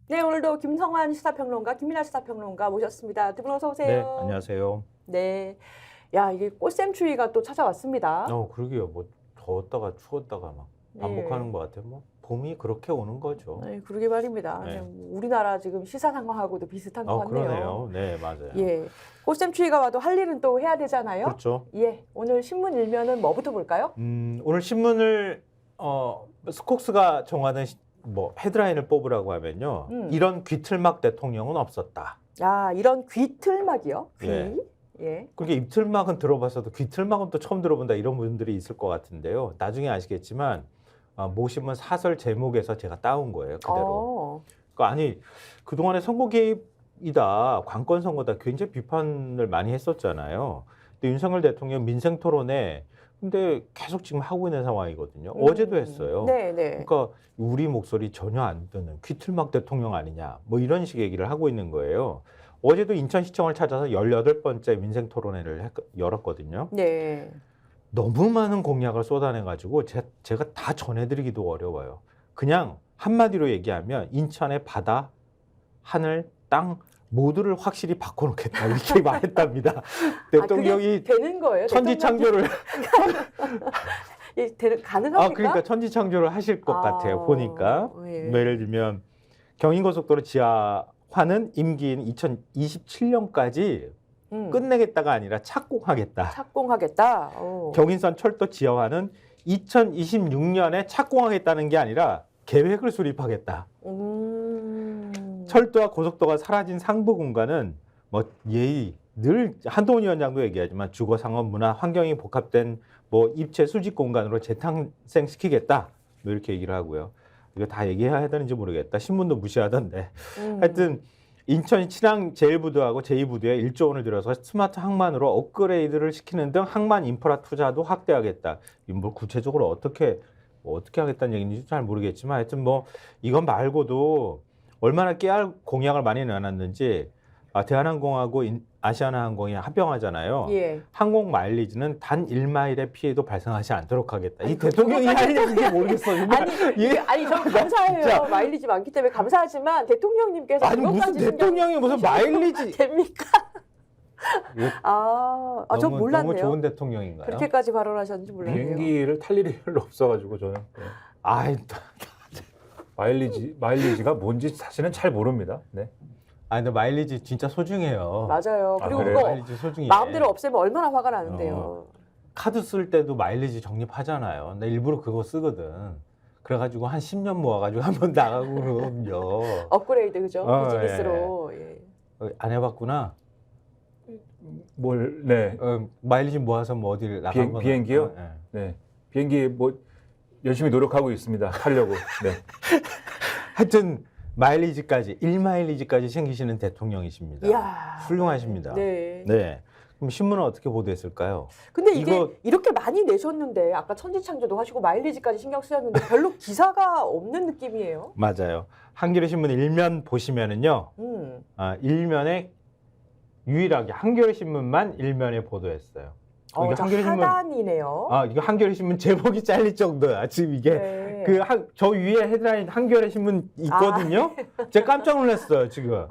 네, 오늘도 김성환 시사평론가, 김민아 시사평론가 모셨습니다. 두 분 어서 오세요. 네, 안녕하세요. 네, 야 이게 꽃샘추위가 또 찾아왔습니다. 그러게요. 뭐 더웠다가 추웠다가 막 반복하는 것 같아요. 뭐 봄이 그렇게 오는 거죠. 네, 그러게 말입니다. 네. 우리나라 지금 시사 상황하고도 비슷한 것 같네요. 그러네요. 네, 맞아요. 예, 꽃샘추위가 와도 할 일은 또 해야 되잖아요. 그렇죠. 예, 오늘 신문 일면은 뭐부터 볼까요? 오늘 신문을 스콕스가 정하는 뭐 헤드라인을 뽑으라고 하면요. 이런 귀틀막 대통령은 없었다. 야, 이런 귀틀막이요? 귀? 예. 예. 그렇게 입틀막은 들어봤어도 귀틀막은 또 처음 들어본다 이런 분들이 있을 것 같은데요. 나중에 아시겠지만 모 신문 사설 제목에서 제가 따온 거예요. 그대로. 그러니까 아니 그동안에 선거 개입이다, 관건 선거다 굉장히 비판을 많이 했었잖아요. 근데 윤석열 대통령 민생 토론에 근데 계속 지금 하고 있는 상황이거든요. 어제도 했어요. 네, 네. 그러니까 우리 목소리 전혀 안 듣는 귀틀막 대통령 아니냐 뭐 이런 식의 얘기를 하고 있는 거예요. 어제도 인천시청을 찾아서 18번째 민생 토론회를 열었거든요. 네. 너무 많은 공약을 쏟아내가지고 제가 다 전해드리기도 어려워요. 그냥 한마디로 얘기하면 인천의 바다, 하늘, 땅 모두를 확실히 바꿔놓겠다 이렇게 말했답니다. 대통령이 그게 되는 거예요? 천지창조를 가능합니까? 그러니까 천지창조를 하실 것 같아요. 보니까 예. 뭐 예를 들면 경인고속도로 지하화는 임기인 2027년까지 끝내겠다가 아니라 착공하겠다. 착공하겠다. 경인선 철도 지하화는 2026년에 착공하겠다는 게 아니라 계획을 수립하겠다. 철도와 고속도가 사라진 상부 공간은 뭐 늘 한동훈 위원장도 얘기하지만 주거, 상업, 문화, 환경이 복합된 뭐 입체 수직 공간으로 재탄생시키겠다. 뭐 이렇게 얘기를 하고요. 이거 다 얘기해야 되는지 모르겠다. 신문도 무시하던데. 하여튼 인천 친항 제1부두하고 제2부두에 1조 원을 들여서 스마트 항만으로 업그레이드를 시키는 등 항만 인프라 투자도 확대하겠다. 뭐 구체적으로 어떻게 하겠다는 얘기인지 잘 모르겠지만 하여튼 뭐 이건 말고도 얼마나 깨알 공약을 많이 내놨는지 대한항공하고 아시아나항공이 합병하잖아요. 예. 항공 마일리지는 단 1마일의 피해도 발생하지 않도록 하겠다. 이 대통령이 할 얘기인지 모르겠어요. 아니 저는 감사해요. 진짜. 마일리지 많기 때문에 감사하지만 대통령님께서 아니 무슨 대통령이 무슨 마일리지 됩니까? 저 몰랐네요. 너무 좋은 대통령인가요? 그렇게까지 발언하셨는지 몰랐네요. 비행기를 탈 일이 별로 없어가지고 저는 마일리지가 뭔지 사실은 잘 모릅니다. 네. 근데 마일리지 진짜 소중해요. 맞아요. 그리고 그래요? 그거 마일리지 소중해. 마음대로 없애면 얼마나 화가 나는데요. 카드 쓸 때도 마일리지 적립하잖아요. 나 일부러 그거 쓰거든. 그래가지고 한 10년 모아가지고 한번 나가고 그러거든요. 업그레이드 그죠? 비즈니스로. 예. 안 해봤구나. 네. 마일리지 모아서 뭐 어디를 나간 거나. 비행기요? 네. 비행기 뭐 열심히 노력하고 있습니다. 타려고. 네. 하여튼 마일리지까지 1마일리지까지 챙기시는 대통령이십니다. 이야. 훌륭하십니다. 네. 네. 그럼 신문은 어떻게 보도했을까요? 근데 이게 이렇게 많이 내셨는데 아까 천지창조도 하시고 마일리지까지 신경 쓰였는데 별로 기사가 없는 느낌이에요. 맞아요. 한겨레 신문 일면 보시면은요. 일면에 유일하게 한겨레 신문만 일면에 보도했어요. 이게 한겨레 하단이네요. 이거 한겨레 신문 제목이 잘릴 정도야. 지금 이게 네. 저 위에 헤드라인 한겨레 신문 있거든요. 제가 깜짝 놀랐어요, 지금.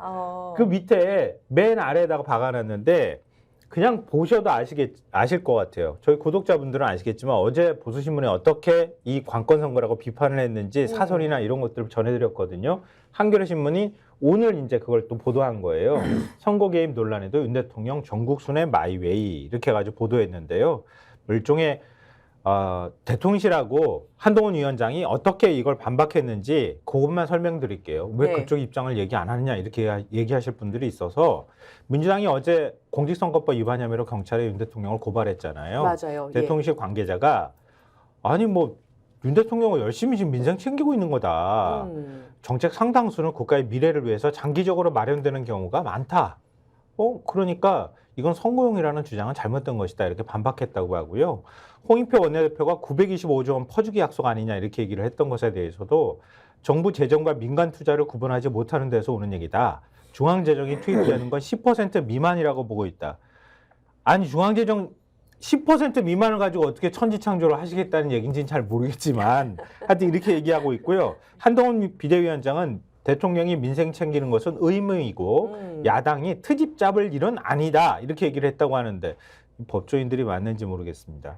그 밑에 맨 아래에다가 박아놨는데 그냥 보셔도 아실 것 같아요. 저희 구독자분들은 아시겠지만 어제 보수신문에 어떻게 이 관건 선거라고 비판을 했는지 사설이나 이런 것들을 전해드렸거든요. 한겨레 신문이 오늘 이제 그걸 또 보도한 거예요. 선거 개입 논란에도 윤 대통령 전국 순회 마이웨이 이렇게 해가지고 보도했는데요. 일종의 대통령실하고 한동훈 위원장이 어떻게 이걸 반박했는지 그것만 설명드릴게요. 왜 그쪽 입장을 얘기 안 하느냐 이렇게 얘기하실 분들이 있어서 민주당이 어제 공직선거법 위반 혐의로 경찰에 윤 대통령을 고발했잖아요. 맞아요. 대통령실 관계자가 아니 뭐 윤 대통령은 열심히 지금 민생 챙기고 있는 거다. 정책 상당수는 국가의 미래를 위해서 장기적으로 마련되는 경우가 많다. 그러니까 이건 선거용이라는 주장은 잘못된 것이다. 이렇게 반박했다고 하고요. 홍익표 원내대표가 925조 원 퍼주기 약속 아니냐 이렇게 얘기를 했던 것에 대해서도 정부 재정과 민간 투자를 구분하지 못하는 데서 오는 얘기다. 중앙재정이 투입되는 건 10% 미만이라고 보고 있다. 아니 중앙재정 10% 미만을 가지고 어떻게 천지창조를 하시겠다는 얘기인지는 잘 모르겠지만 하여튼 이렇게 얘기하고 있고요. 한동훈 비대위원장은 대통령이 민생 챙기는 것은 의무이고 야당이 트집 잡을 일은 아니다 이렇게 얘기를 했다고 하는데 법조인들이 맞는지 모르겠습니다.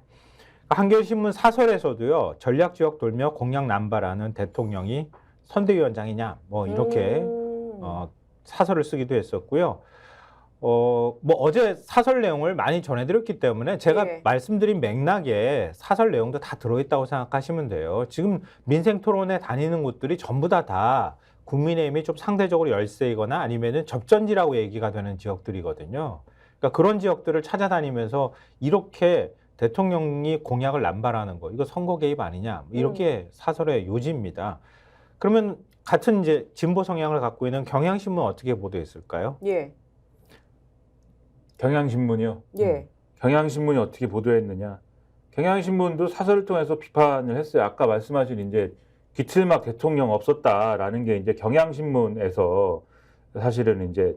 한겨레신문 사설에서도요. 전략지역 돌며 공약 남발하는 대통령이 선대위원장이냐 뭐 이렇게 사설을 쓰기도 했었고요. 뭐 어제 사설 내용을 많이 전해드렸기 때문에 제가 예. 말씀드린 맥락에 사설 내용도 다 들어있다고 생각하시면 돼요. 지금 민생 토론에 다니는 곳들이 전부 다 국민의힘이 좀 상대적으로 열세이거나 아니면은 접전지라고 얘기가 되는 지역들이거든요. 그러니까 그런 지역들을 찾아다니면서 이렇게 대통령이 공약을 남발하는 거, 이거 선거 개입 아니냐, 이렇게 사설의 요지입니다. 그러면 같은 이제 진보 성향을 갖고 있는 경향신문 어떻게 보도했을까요? 예. 경향신문이요. 예. 경향신문이 어떻게 보도했느냐? 경향신문도 사설을 통해서 비판을 했어요. 아까 말씀하신 이제 기틀막 대통령 없었다라는 게 이제 경향신문에서 사실은 이제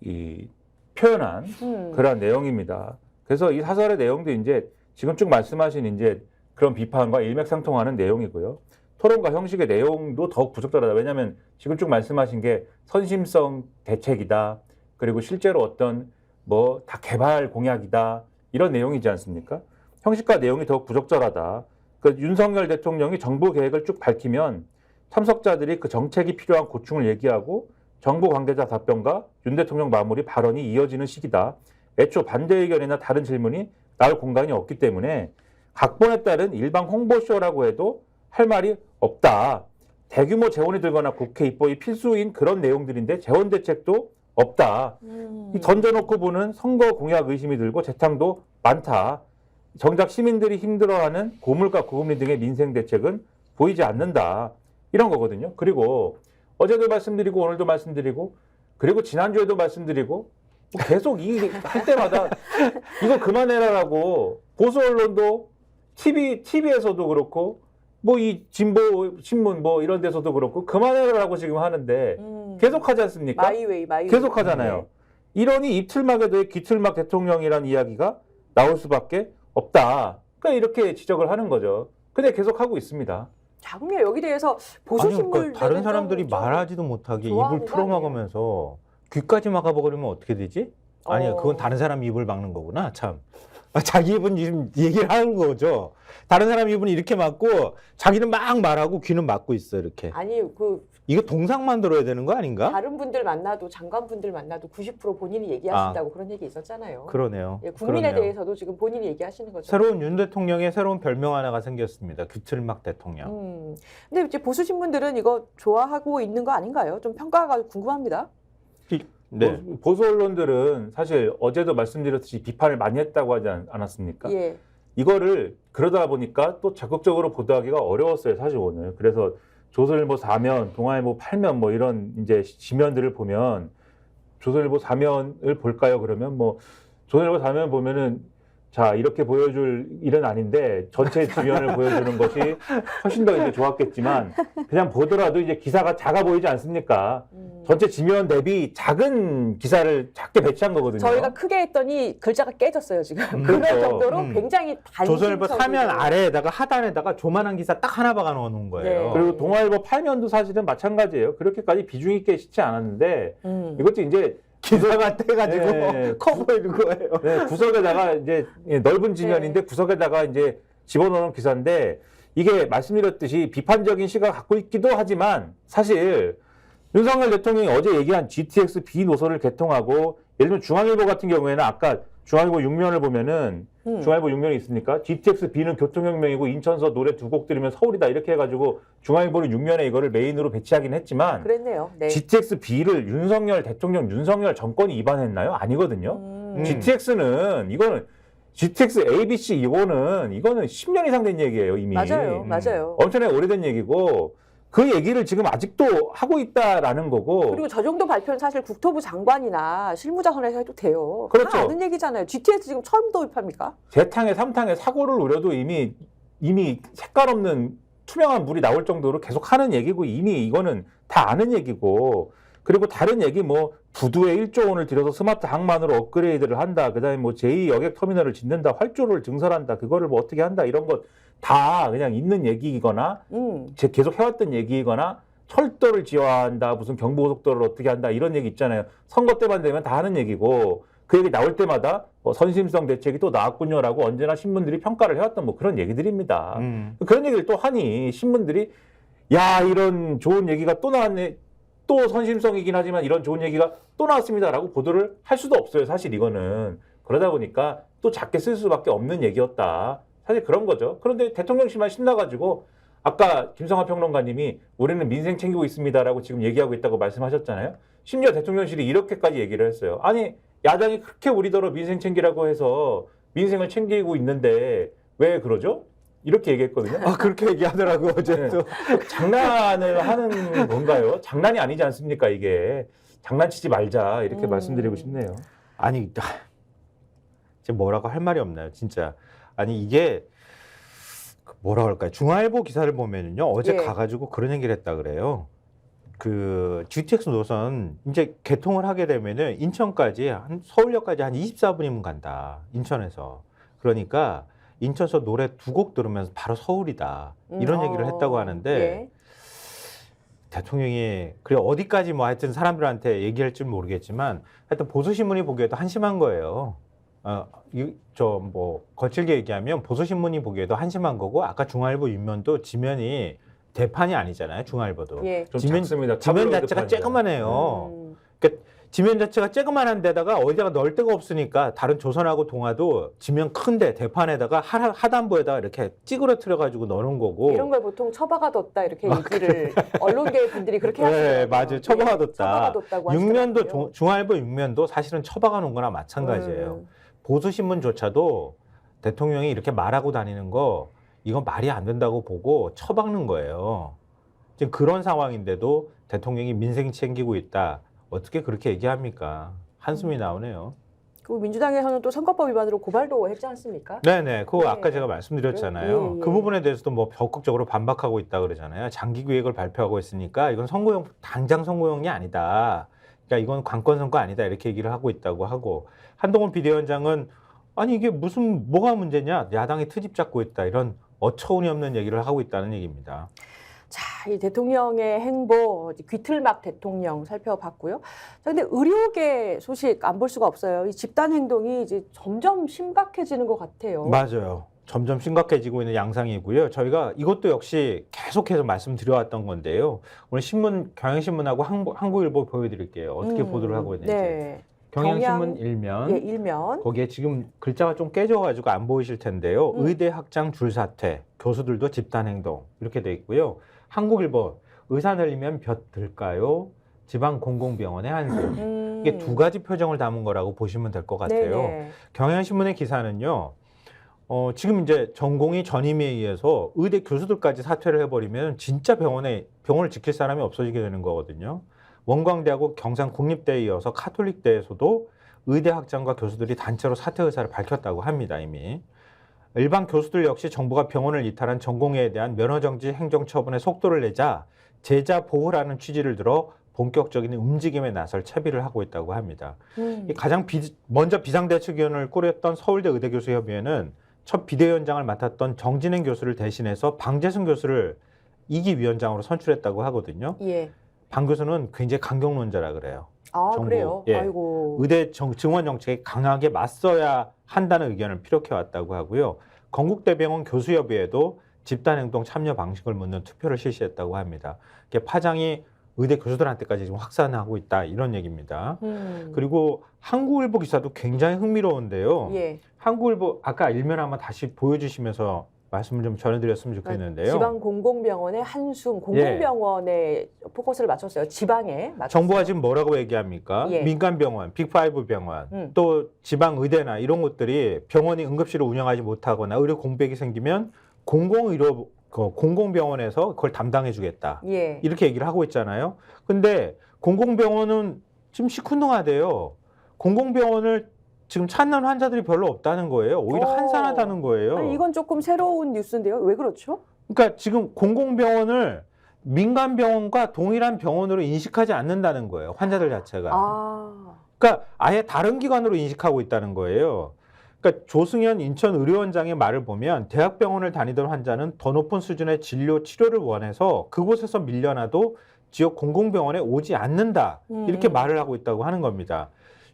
이 표현한 그런 내용입니다. 그래서 이 사설의 내용도 이제 지금 쭉 말씀하신 이제 그런 비판과 일맥상통하는 내용이고요. 토론과 형식의 내용도 더욱 부적절하다. 왜냐하면 지금 쭉 말씀하신 게 선심성 대책이다. 그리고 실제로 어떤 뭐 다 개발 공약이다. 이런 내용이지 않습니까? 형식과 내용이 더욱 부적절하다. 그 윤석열 대통령이 정부 계획을 쭉 밝히면 참석자들이 그 정책이 필요한 고충을 얘기하고 정부 관계자 답변과 윤 대통령 마무리 발언이 이어지는 시기다. 애초 반대 의견이나 다른 질문이 나올 공간이 없기 때문에 각본에 따른 일방 홍보쇼라고 해도 할 말이 없다. 대규모 재원이 들거나 국회 입법이 필수인 그런 내용들인데 재원 대책도 없다. 이 던져놓고 보는 선거 공약 의심이 들고 재탕도 많다. 정작 시민들이 힘들어하는 고물가 고금리 등의 민생 대책은 보이지 않는다. 이런 거거든요. 그리고 어제도 말씀드리고 오늘도 말씀드리고 그리고 지난주에도 말씀드리고 계속 이 할 때마다 이거 그만해라라고 보수 언론도 TV에서도 그렇고 뭐 이 진보 신문 뭐 이런 데서도 그렇고 그만해라라고 지금 하는데 계속 하지 않습니까? 마이웨이. 계속 하잖아요. 이러니 입틀막에 대해 귀틀막 대통령이라는 이야기가 나올 수밖에 없다. 그러니까 이렇게 지적을 하는 거죠. 근데 계속 하고 있습니다. 자, 그러면 여기 대해서 보수 아니, 신문 그러니까 다른 사람들이 말하지도 못하게 입을 풀어막으면서 귀까지 막아버리면 어떻게 되지? 아니야, 그건 다른 사람 입을 막는 거구나. 참. 자기 입은 지금 얘기를 하는 거죠. 다른 사람 입은 이렇게 막고 자기는 막 말하고 귀는 막고 있어 이렇게. 아니 이거 동상만 들어야 되는 거 아닌가? 다른 분들 만나도 장관분들 만나도 90% 본인이 얘기하신다고 그런 얘기 있었잖아요. 그러네요. 예, 국민에 그러네요. 대해서도 지금 본인이 얘기하시는 거죠. 새로운 윤 대통령의 새로운 별명 하나가 생겼습니다. 귀틀막 대통령. 근데 이제 보수 신문들은 이거 좋아하고 있는 거 아닌가요? 좀 평가가 궁금합니다. 네. 보수 언론들은 사실 어제도 말씀드렸듯이 비판을 많이 했다고 하지 않았습니까? 예. 이거를 그러다 보니까 또 적극적으로 보도하기가 어려웠어요, 사실 오늘. 그래서 조선일보 4면, 동아일보 8면 뭐 이런 이제 지면들을 보면 조선일보 4면을 볼까요? 그러면 뭐 조선일보 4면 보면은 자, 이렇게 보여줄 일은 아닌데 전체 지면을 보여주는 것이 훨씬 더 이제 좋았겠지만 그냥 보더라도 이제 기사가 작아 보이지 않습니까? 전체 지면 대비 작은 기사를 작게 배치한 거거든요. 저희가 크게 했더니 글자가 깨졌어요, 지금. 그럴 그렇죠. 정도로 굉장히 조선일보 단신성이고. 3면 아래에다가 하단에다가 조만한 기사 딱 하나 박아 놓는 거예요. 네. 그리고 동아일보 8면도 사실은 마찬가지예요. 그렇게까지 비중 있게 싣지 않았는데 이것도 이제 기사가 떼가지고 네. 커 보이는 거예요. 네, 구석에다가 이제 넓은 지면인데 구석에다가 이제 집어넣는 기사인데 이게 말씀드렸듯이 비판적인 시각을 갖고 있기도 하지만 사실 윤석열 대통령이 어제 얘기한 GTX B 노선을 개통하고 예를 들면 중앙일보 같은 경우에는 아까 중앙일보 6면을 보면은 중앙일보 6면이 있습니까? GTX B는 교통혁명이고 인천서 노래 두 곡 들으면 서울이다 이렇게 해가지고 중앙일보는 6면에 이거를 메인으로 배치하긴 했지만 그랬네요. 네. GTX B를 윤석열 대통령, 윤석열 정권이 입안했나요? 아니거든요. GTX는 이거는 GTX ABC 이거는 10년 이상 된 얘기예요 이미. 맞아요, 맞아요. 엄청나게 오래된 얘기고 그 얘기를 지금 아직도 하고 있다라는 거고. 그리고 저 정도 발표는 사실 국토부 장관이나 실무자 선에서 해도 돼요. 그렇죠. 다 아는 얘기잖아요. GTX 지금 처음 도입합니까? 재탕에 3탕에 사고를 우려도 이미 색깔 없는 투명한 물이 나올 정도로 계속 하는 얘기고 이미 이거는 다 아는 얘기고. 그리고 다른 얘기 뭐 부두에 1조 원을 들여서 스마트 항만으로 업그레이드를 한다. 그다음에 뭐 제2 여객 터미널을 짓는다. 활주로를 증설한다. 그거를 뭐 어떻게 한다. 이런 것 다 그냥 있는 얘기이거나 계속 해왔던 얘기이거나 철도를 지어한다, 무슨 경부고속도로를 어떻게 한다 이런 얘기 있잖아요. 선거 때만 되면 다 하는 얘기고 그 얘기 나올 때마다 선심성 대책이 또 나왔군요라고 언제나 신문들이 평가를 해왔던 뭐 그런 얘기들입니다. 그런 얘기를 또 하니 신문들이 야 이런 좋은 얘기가 또 나왔네. 또 선심성이긴 하지만 이런 좋은 얘기가 또 나왔습니다라고 보도를 할 수도 없어요. 사실 이거는. 그러다 보니까 또 작게 쓸 수밖에 없는 얘기였다. 사실 그런 거죠. 그런데 대통령실만 신나가지고 아까 김성환 평론가님이 우리는 민생 챙기고 있습니다라고 지금 얘기하고 있다고 말씀하셨잖아요. 심지어 대통령실이 이렇게까지 얘기를 했어요. 아니 야당이 그렇게 우리더러 민생 챙기라고 해서 민생을 챙기고 있는데 왜 그러죠? 이렇게 얘기했거든요. 아, 그렇게 얘기하더라고 어제 네. 또. 장난을 하는 건가요? 장난이 아니지 않습니까 이게. 장난치지 말자 이렇게 말씀드리고 싶네요. 아니, 지금 뭐라고 할 말이 없나요, 진짜. 아니 이게 뭐라 그럴까요? 중앙일보 기사를 보면은요 어제 예. 가가지고 그런 얘기를 했다 그래요. 그 GTX 노선 이제 개통을 하게 되면은 인천까지 서울역까지 한 24분이면 간다. 인천에서. 그러니까 인천에서 노래 2곡 들으면서 바로 서울이다. 이런 얘기를 했다고 하는데 예. 대통령이 그래 어디까지 뭐 하여튼 사람들한테 얘기할지 모르겠지만 하여튼 보수신문이 보기에도 한심한 거예요. 저 뭐 거칠게 얘기하면 보수신문이 보기에도 한심한 거고 아까 중앙일보 윗면도 지면이 대판이 아니잖아요. 중앙일보도. 예. 좀 지면 작습니다. 지면 타블로이드 자체가 판이라. 쬐그만해요. 음. 그러니까 지면 자체가 쬐그만한 데다가 어디다가 넣을 데가 없으니까 다른 조선하고 동아도 지면 큰데 대판에다가 하단부에다가 이렇게 찌그러뜨려 가지고 넣는 거고. 이런 걸 보통 처박아뒀다 이렇게 얘기를 언론계 분들이 그렇게 네, 하시더라고요. 맞아요. 처박아뒀다. 처박아뒀다고 육면도 하시더라고요. 중앙일보 육면도 사실은 처박아 놓은 거나 마찬가지예요. 보수신문조차도 대통령이 이렇게 말하고 다니는 거 이건 말이 안 된다고 보고 처박는 거예요. 지금 그런 상황인데도 대통령이 민생 챙기고 있다. 어떻게 그렇게 얘기합니까? 한숨이 나오네요. 그리고 민주당에서는 또 선거법 위반으로 고발도 했지 않습니까? 네네. 그거 네. 아까 제가 말씀드렸잖아요. 예, 예. 그 부분에 대해서도 뭐 적극적으로 반박하고 있다 그러잖아요. 장기 계획을 발표하고 있으니까 이건 선거용, 당장 선거용이 아니다. 그러니까 이건 관건 선거 아니다. 이렇게 얘기를 하고 있다고 하고 한동훈 비대위원장은 아니 이게 무슨 뭐가 문제냐? 야당이 트집 잡고 있다. 이런 어처구니없는 얘기를 하고 있다는 얘기입니다. 자, 이 대통령의 행보, 귀틀막 대통령 살펴봤고요. 자, 근데 의료계 소식 안 볼 수가 없어요. 이 집단 행동이 이제 점점 심각해지는 것 같아요. 맞아요. 점점 심각해지고 있는 양상이고요. 저희가 이것도 역시 계속해서 말씀드려왔던 건데요. 오늘 신문, 경향신문하고 한국일보 보여드릴게요. 어떻게 보도를 하고 있는지. 네. 경향신문 일면. 예, 일면. 거기에 지금 글자가 좀 깨져가지고 안 보이실 텐데요. 의대 학장 줄사퇴, 교수들도 집단행동 이렇게 돼 있고요. 한국일보 의사 늘리면 볕 들까요? 지방 공공병원의 한숨. 이게 두 가지 표정을 담은 거라고 보시면 될 것 같아요. 네네. 경향신문의 기사는요. 지금 이제 전공의 전임에 의해서 의대 교수들까지 사퇴를 해버리면 진짜 병원을 지킬 사람이 없어지게 되는 거거든요. 원광대하고 경상국립대에 이어서 카톨릭대에서도 의대 학장과 교수들이 단체로 사퇴 의사를 밝혔다고 합니다. 이미. 일반 교수들 역시 정부가 병원을 이탈한 전공의에 대한 면허정지 행정처분에 속도를 내자 제자 보호라는 취지를 들어 본격적인 움직임에 나설 채비를 하고 있다고 합니다. 가장 먼저 비상대책위원회를 꾸렸던 서울대 의대교수협의회는 첫 비대위원장을 맡았던 정진행 교수를 대신해서 방재승 교수를 2기 위원장으로 선출했다고 하거든요. 예. 방 교수는 굉장히 강경론자라 그래요. 아, 정부, 그래요? 예. 아이고. 의대 증원 정책에 강하게 맞서야 한다는 의견을 피력해 왔다고 하고요. 건국대병원 교수협의회도 집단행동 참여 방식을 묻는 투표를 실시했다고 합니다. 이게 파장이 의대 교수들한테까지 지금 확산하고 있다 이런 얘기입니다. 그리고 한국일보 기사도 굉장히 흥미로운데요. 예. 한국일보 아까 일면 한번 다시 보여주시면서 말씀을 좀 전해드렸으면 좋겠는데요. 지방 공공병원의 한숨, 공공병원에 포커스를 맞췄어요. 지방에 맞췄어요. 정부가 지금 뭐라고 얘기합니까? 예. 민간병원, 빅5 병원, 또 지방의대나 이런 곳들이 병원이 응급실을 운영하지 못하거나 의료 공백이 생기면 공공병원에서 그걸 담당해 주겠다. 예. 이렇게 얘기를 하고 있잖아요. 근데 공공병원은 지금 시큰둥하대요. 공공병원을 지금 찾는 환자들이 별로 없다는 거예요. 오히려 한산하다는 거예요. 아니, 이건 조금 새로운 뉴스인데요. 왜 그렇죠? 그러니까 지금 공공병원을 민간병원과 동일한 병원으로 인식하지 않는다는 거예요. 환자들 자체가. 아. 그러니까 아예 다른 기관으로 인식하고 있다는 거예요. 그러니까 조승현 인천의료원장의 말을 보면 대학병원을 다니던 환자는 더 높은 수준의 진료, 치료를 원해서 그곳에서 밀려나도 지역 공공병원에 오지 않는다. 이렇게 말을 하고 있다고 하는 겁니다.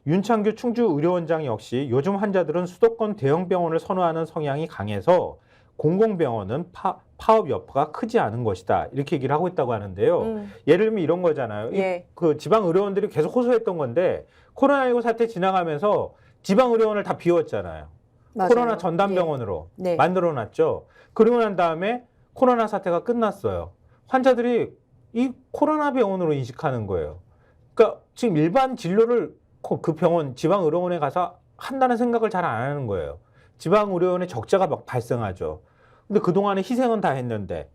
윤창규 충주의료원장 역시 요즘 환자들은 수도권 대형 병원을 선호하는 성향이 강해서 공공병원은 파업 여파가 크지 않은 것이다. 이렇게 얘기를 하고 있다고 하는데요. 예를 들면 이런 거잖아요. 예. 그 지방 의료원들이 계속 호소했던 건데 코로나19 사태 지나가면서 지방 의료원을 다 비웠잖아요. 맞아요. 코로나 전담병원으로 네. 만들어놨죠. 그러고 난 다음에 코로나 사태가 끝났어요. 환자들이 이 코로나 병원으로 인식하는 거예요. 그러니까 지금 일반 진료를 그 병원, 지방 의료원에 가서 한다는 생각을 잘 안 하는 거예요. 지방 의료원에 적자가 막 발생하죠. 근데 그동안에 희생은 다 했는데.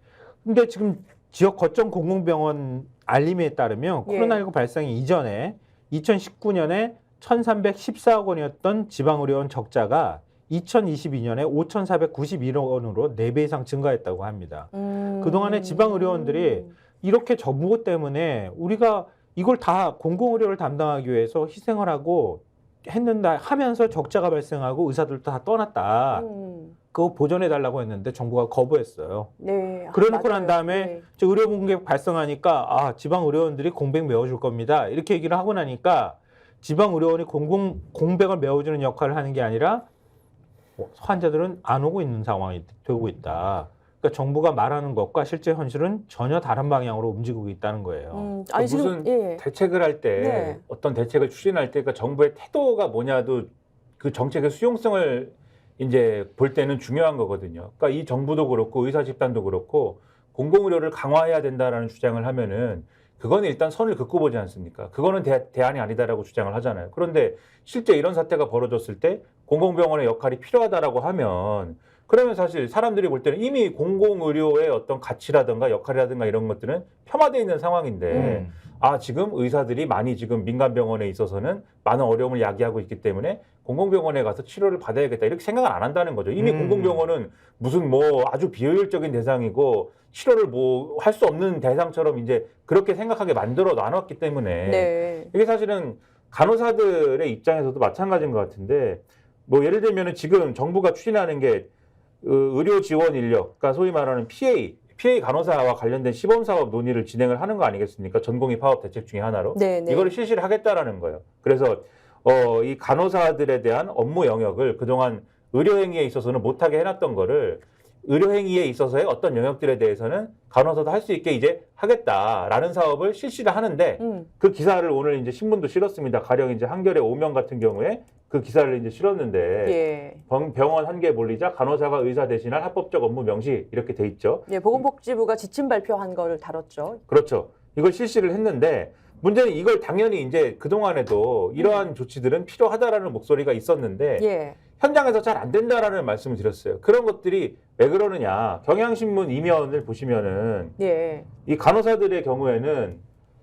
근데 지금 지역 거점 공공병원 알림에 따르면 예. 코로나19 발생 이전에 2019년에 1,314억 원이었던 지방 의료원 적자가 2022년에 5,491억 원으로 4배 이상 증가했다고 합니다. 그동안에 지방 의료원들이 이렇게 정부 때문에 우리가 이걸 다 공공의료를 담당하기 위해서 희생을 하고 했는다 하면서 적자가 발생하고 의사들도 다 떠났다. 그거 보전해달라고 했는데 정부가 거부했어요. 네. 그래놓고 맞아요. 난 다음에 네. 의료 공백 발생하니까 지방 의료원들이 공백 메워줄 겁니다. 이렇게 얘기를 하고 나니까 지방 의료원이 공백을 메워주는 역할을 하는 게 아니라 환자들은 안 오고 있는 상황이 되고 있다. 그러니까 정부가 말하는 것과 실제 현실은 전혀 다른 방향으로 움직이고 있다는 거예요. 아니 무슨 지금 예. 대책을 할 때 네. 어떤 대책을 추진할 때 그러니까 정부의 태도가 뭐냐도 그 정책의 수용성을 이제 볼 때는 중요한 거거든요. 그러니까 이 정부도 그렇고 의사 집단도 그렇고 공공의료를 강화해야 된다라는 주장을 하면은 그거는 일단 선을 긋고 보지 않습니까? 그거는 대안이 아니다라고 주장을 하잖아요. 그런데 실제 이런 사태가 벌어졌을 때 공공병원의 역할이 필요하다라고 하면 그러면 사실 사람들이 볼 때는 이미 공공의료의 어떤 가치라든가 역할이라든가 이런 것들은 폄하되어 있는 상황인데 지금 의사들이 많이 지금 민간병원에 있어서는 많은 어려움을 야기하고 있기 때문에 공공병원에 가서 치료를 받아야겠다 이렇게 생각을 안 한다는 거죠. 이미 공공병원은 무슨 뭐 아주 비효율적인 대상이고 치료를 뭐 할 수 없는 대상처럼 이제 그렇게 생각하게 만들어 놔놨기 때문에 네. 이게 사실은 간호사들의 입장에서도 마찬가지인 것 같은데 뭐 예를 들면은 지금 정부가 추진하는 게 의료 지원 인력, 그러니까 소위 말하는 PA 간호사와 관련된 시범 사업 논의를 진행을 하는 거 아니겠습니까? 전공의 파업 대책 중에 하나로 네, 네. 이거를 실시를 하겠다라는 거예요. 그래서 이 간호사들에 대한 업무 영역을 그동안 의료행위에 있어서는 못하게 해놨던 거를 의료행위에 있어서의 어떤 영역들에 대해서는 간호사도 할 수 있게 이제 하겠다라는 사업을 실시를 하는데 그 기사를 오늘 이제 신문도 실었습니다. 가령 이제 한겨레 오명 같은 경우에 그 기사를 이제 실었는데 예. 병원 한 개 몰리자 간호사가 의사 대신할 합법적 업무 명시 이렇게 돼 있죠. 예, 보건복지부가 지침 발표한 거를 다뤘죠. 그렇죠. 이걸 실시를 했는데 문제는 이걸 당연히 이제 그동안에도 이러한 조치들은 필요하다라는 목소리가 있었는데 예. 현장에서 잘 안 된다라는 말씀을 드렸어요. 그런 것들이 왜 그러느냐. 경향신문 이면을 보시면은 예. 이 간호사들의 경우에는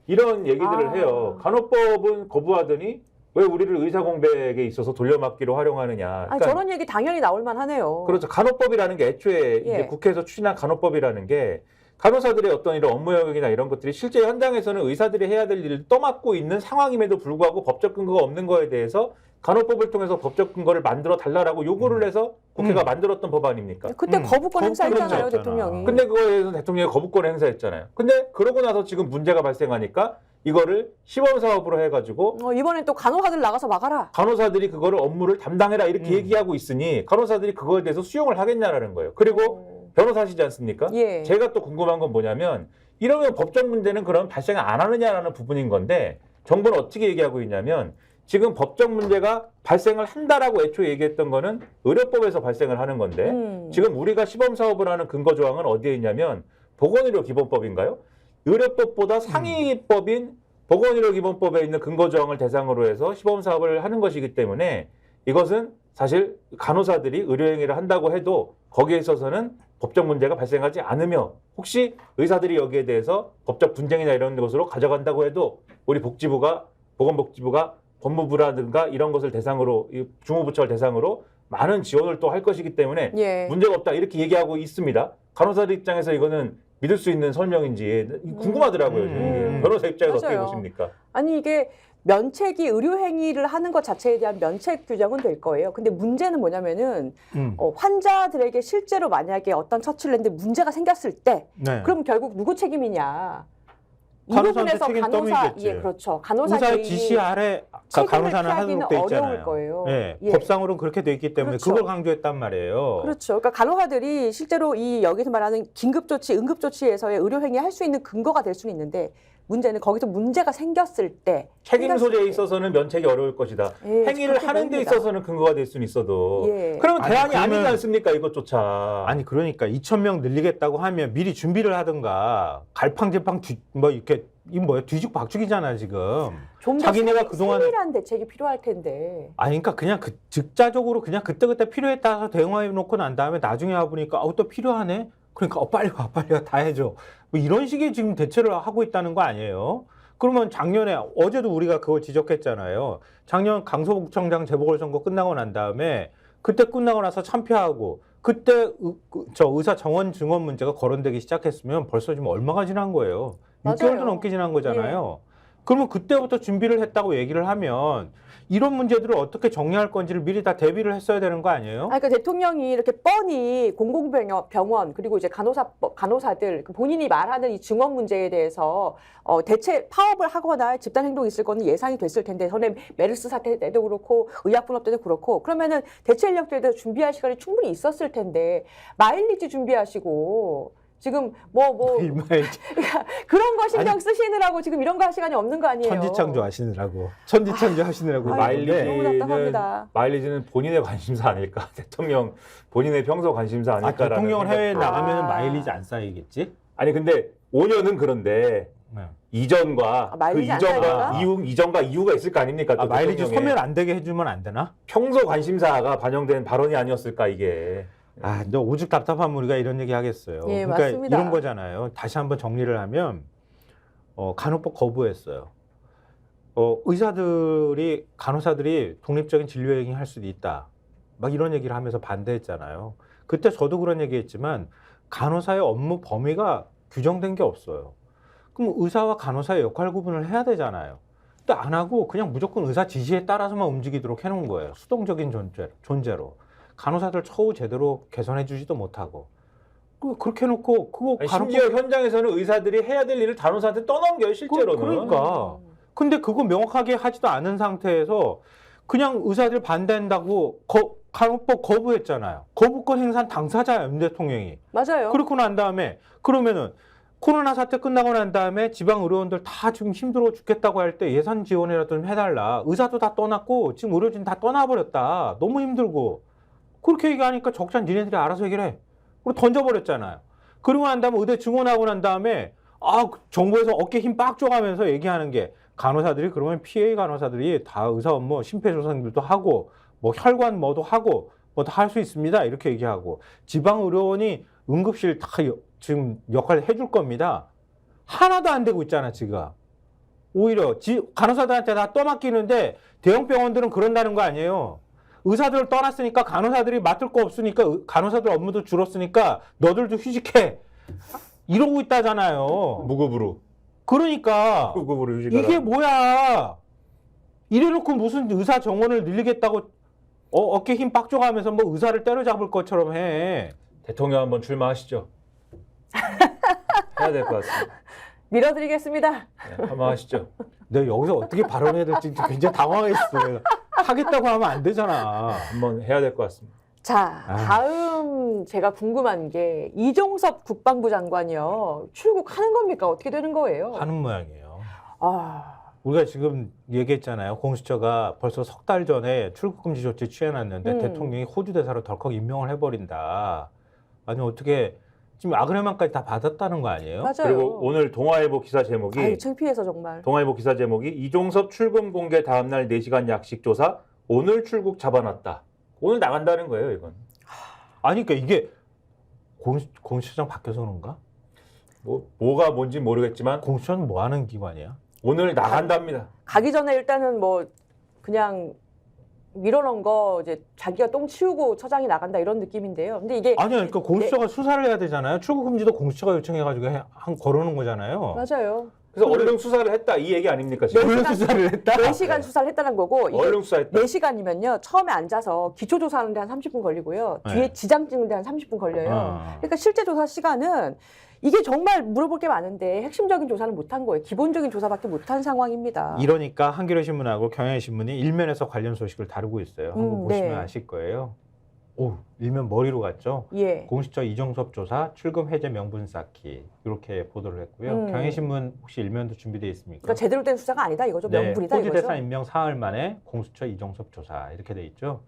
이런 얘기들을 해요. 간호법은 거부하더니 왜 우리를 의사 공백에 있어서 돌려막기로 활용하느냐. 아니, 저런 얘기 당연히 나올 만하네요. 그렇죠. 간호법이라는 게 애초에 이제 예. 국회에서 추진한 간호법이라는 게 간호사들의 어떤 이런 업무 영역이나 이런 것들이 실제 현장에서는 의사들이 해야 될 일을 떠맡고 있는 상황임에도 불구하고 법적 근거가 없는 거에 대해서 간호법을 통해서 법적 근거를 만들어 달라라고 요구를 해서 국회가 만들었던 법 아닙니까? 그때 거부권 행사했잖아요, 거부권 대통령이. 근데 그거에 대해서 대통령이 거부권을 행사했잖아요. 근데 그러고 나서 지금 문제가 발생하니까 이거를 시범 사업으로 해가지고 이번엔 또 간호사들 나가서 막아라. 간호사들이 그거를 업무를 담당해라 이렇게 얘기하고 있으니 간호사들이 그거에 대해서 수용을 하겠냐라는 거예요. 그리고 변호사시지 않습니까? 예. 제가 또 궁금한 건 뭐냐면 이러면 법적 문제는 그럼 발생 안 하느냐라는 부분인 건데 정부는 어떻게 얘기하고 있냐면 지금 법적 문제가 발생을 한다라고 애초에 얘기했던 거는 의료법에서 발생을 하는 건데 지금 우리가 시범 사업을 하는 근거 조항은 어디에 있냐면 보건의료기본법인가요? 의료법보다 상위법인 보건의료기본법에 있는 근거 조항을 대상으로 해서 시범 사업을 하는 것이기 때문에 이것은 사실 간호사들이 의료행위를 한다고 해도 거기에 있어서는 법적 문제가 발생하지 않으며 혹시 의사들이 여기에 대해서 법적 분쟁이나 이런 것으로 가져간다고 해도 우리 보건복지부가 법무부라든가 이런 것을 대상으로 주무부처를 대상으로 많은 지원을 또 할 것이기 때문에 예. 문제가 없다 이렇게 얘기하고 있습니다. 간호사들 입장에서 이거는 믿을 수 있는 설명인지 궁금하더라고요. 이게. 변호사 입장에서 어떻게 맞아요. 보십니까? 아니 이게 면책이 의료행위를 하는 것 자체에 대한 면책 규정은 될 거예요. 근데 문제는 뭐냐면은 환자들에게 실제로 만약에 어떤 처치를 했는데 문제가 생겼을 때 네. 그럼 결국 누구 책임이냐. 이 간호사한테 부분에서 책임 간호사 떠밀겠지. 예 그렇죠. 간호사 의사의 개인이 지시 아래 책임을 간호사는 피하기는 하도록 돼 어려울 있잖아요. 거예요. 예, 예. 법상으로는 그렇게 돼 있기 때문에 그렇죠. 그걸 강조했단 말이에요. 그렇죠. 그러니까 간호사들이 실제로 이 여기서 말하는 긴급조치, 응급조치에서의 의료행위 할 수 있는 근거가 될 수는 있는데 문제는 거기서 문제가 생겼을 때 책임 소재에 생겼을 때. 있어서는 면책이 어려울 것이다. 예, 행위를 그렇게 하는 데 됩니다. 있어서는 근거가 될 수는 있어도. 예. 그러면 아니, 대안이 그러면- 아니지 않습니까? 이것조차. 아니 그러니까 2,000명 늘리겠다고 하면 미리 준비를 하든가 갈팡질팡 뭐 이렇게 이 뭐야 뒤죽 박죽이잖아 지금. 좀더 자기네가 그동안 세밀한 대책이 필요할 텐데. 아니 그러니까 그냥 즉자적으로 그냥 그때그때 필요에 따라서 대응해 놓고 난 다음에 나중에 와 보니까 또 필요하네. 그러니까 빨리 와 다 해줘. 뭐 이런 식의 지금 대처를 하고 있다는 거 아니에요? 그러면 작년에 어제도 우리가 그걸 지적했잖아요. 작년 강서구청장 재보궐선거 끝나고 난 다음에 그때 끝나고 나서 참패하고 그때 저 의사 정원 증원 문제가 거론되기 시작했으면 벌써 지금 얼마가 지난 거예요. 맞아요. 6개월도 넘게 지난 거잖아요. 그러면 그때부터 준비를 했다고 얘기를 하면 이런 문제들을 어떻게 정리할 건지를 미리 다 대비를 했어야 되는 거 아니에요? 그러니까 대통령이 이렇게 뻔히 공공병원 그리고 이제 간호사들 본인이 말하는 이 증원 문제에 대해서 대체 파업을 하거나 집단 행동이 있을 거는 예상이 됐을 텐데 전에 메르스 사태 때도 그렇고 의약분업 때도 그렇고 그러면은 대체 인력들에 대해서 준비할 시간이 충분히 있었을 텐데 마일리지 준비하시고 지금 일마에 그런 거 신경 아니, 쓰시느라고 지금 이런 거 할 시간이 없는 거 아니에요? 천지창조 하시느라고 천지창조 하시느라고 아유, 그러는데 너무 답답합니다. 마일리지는 본인의 관심사 아닐까? 대통령 본인의 평소 관심사 아닐까라는 대통령을 해외에 생각도. 나가면 마일리지 안 쌓이겠지? 아니 근데 5년은 그런데 네. 이전과 그 마일리지 안 이전과 쌓일까? 이전과 이유가 있을 거 아닙니까? 또 마일리지 대통령의 소멸 안 되게 해주면 안 되나? 평소 관심사가 반영된 발언이 아니었을까 이게. 너 오죽 답답하면 우리가 이런 얘기 하겠어요. 예, 그러니까 맞습니다. 이런 거잖아요. 다시 한번 정리를 하면 간호법 거부했어요. 의사들이 간호사들이 독립적인 진료 행위 할 수도 있다. 막 이런 얘기를 하면서 반대했잖아요. 그때 저도 그런 얘기했지만 간호사의 업무 범위가 규정된 게 없어요. 그럼 의사와 간호사의 역할 구분을 해야 되잖아요. 근데 안 하고 그냥 무조건 의사 지시에 따라서만 움직이도록 해놓은 거예요. 수동적인 존재로. 간호사들 처우 제대로 개선해 주지도 못하고. 그렇게 해놓고 그거 아니, 심지어 현장에서는 의사들이 해야 될 일을 간호사한테 떠넘겨요 실제로는. 그러니까. 근데 그거 명확하게 하지도 않은 상태에서 그냥 의사들 반대한다고 간호법 거부했잖아요. 거부권 행사한 당사자야, 윤 대통령이. 맞아요. 그렇고 난 다음에 그러면은 코로나 사태 끝나고 난 다음에 지방 의료원들 다 지금 힘들어 죽겠다고 할 때 예산 지원이라도 좀 해달라. 의사도 다 떠났고 지금 의료진 다 떠나버렸다. 너무 힘들고. 그렇게 얘기하니까 적자 니네들이 알아서 해결해. 그리고 던져버렸잖아요. 그러고 난 다음에 의대 증원하고 난 다음에 정부에서 어깨 힘 빡 줘가면서 얘기하는 게 간호사들이 그러면 PA 간호사들이 다 의사 업무 심폐소생술도 하고 뭐 혈관 뭐도 하고 뭐 다 할 수 있습니다. 이렇게 얘기하고 지방 의료원이 응급실 다 지금 역할을 해줄 겁니다. 하나도 안 되고 있잖아 지금. 오히려 간호사들한테 다 떠맡기는데 대형 병원들은 그런다는 거 아니에요. 의사들을 떠났으니까 간호사들이 맡을 거 없으니까 간호사들 업무도 줄었으니까 너들도 휴직해. 이러고 있다잖아요. 무급으로. 그러니까 무급으로 휴직하라. 이게 뭐야. 이래놓고 무슨 의사 정원을 늘리겠다고 어깨 힘 빡 줘가면서 뭐 의사를 때려잡을 것처럼 해. 대통령 한번 출마하시죠. 해야 될 것 같습니다. 밀어드리겠습니다. 네, 한번 하시죠. 내가 여기서 어떻게 발언해야 될지 굉장히 당황했어. 하겠다고 하면 안 되잖아. 한번 해야 될 것 같습니다. 자, 다음 제가 궁금한 게 이종섭 국방부 장관이요. 출국하는 겁니까? 어떻게 되는 거예요? 하는 모양이에요. 아, 우리가 지금 얘기했잖아요. 공수처가 벌써 석 달 전에 출국금지 조치 취해놨는데 대통령이 호주 대사로 덜컥 임명을 해버린다. 아니 어떻게 지금 아그레만까지 다 받았다는 거 아니에요? 맞아요. 그리고 오늘 동아일보 기사 제목이 아유, 창피해서 정말. 동아일보 기사 제목이 이종섭 출금 공개 다음날 4시간 약식 조사 오늘 출국 잡아놨다. 오늘 나간다는 거예요, 이건. 아니 그러니까 이게 공수처장 바뀌어서 그런가? 뭐가 뭔지 모르겠지만 공수처는 뭐 하는 기관이야? 오늘 나간답니다. 가기 전에 일단은 뭐 그냥 밀어넣은 거 이제 자기가 똥 치우고 처장이 나간다 이런 느낌인데요. 근데 이게 아니요, 그러니까 공수처가 수사를 해야 되잖아요. 출국금지도 공수처가 요청해가지고 걸어놓은 거잖아요. 맞아요. 그래서 얼른 수사를 했다 이 얘기 아닙니까 지금? 얼른 수사를 했다. 4시간 수사를 했다는 거고 이게 얼른 수사했다. 4시간이면요. 처음에 앉아서 기초 조사하는데 한 30분 걸리고요. 뒤에 네. 지장 찍는데 한 30분 걸려요. 어. 그러니까 실제 조사 시간은 이게 정말 물어볼 게 많은데 핵심적인 조사는 못한 거예요. 기본적인 조사밖에 못한 상황입니다. 이러니까 한겨레 신문하고 경향신문이 일면에서 관련 소식을 다루고 있어요. 한번 보시면 네. 아실 거예요. 오, 일면 머리로 갔죠. 예. 공수처 이종섭 조사 출금 해제 명분 쌓기 이렇게 보도를 했고요. 경향신문 혹시 일면도 준비되어 있습니까? 그러니까 제대로 된 수사가 아니다 이거죠. 명분이다 호주 이거죠. 대사 임명 사흘 만에 공수처 이종섭 조사 이렇게 돼 있죠.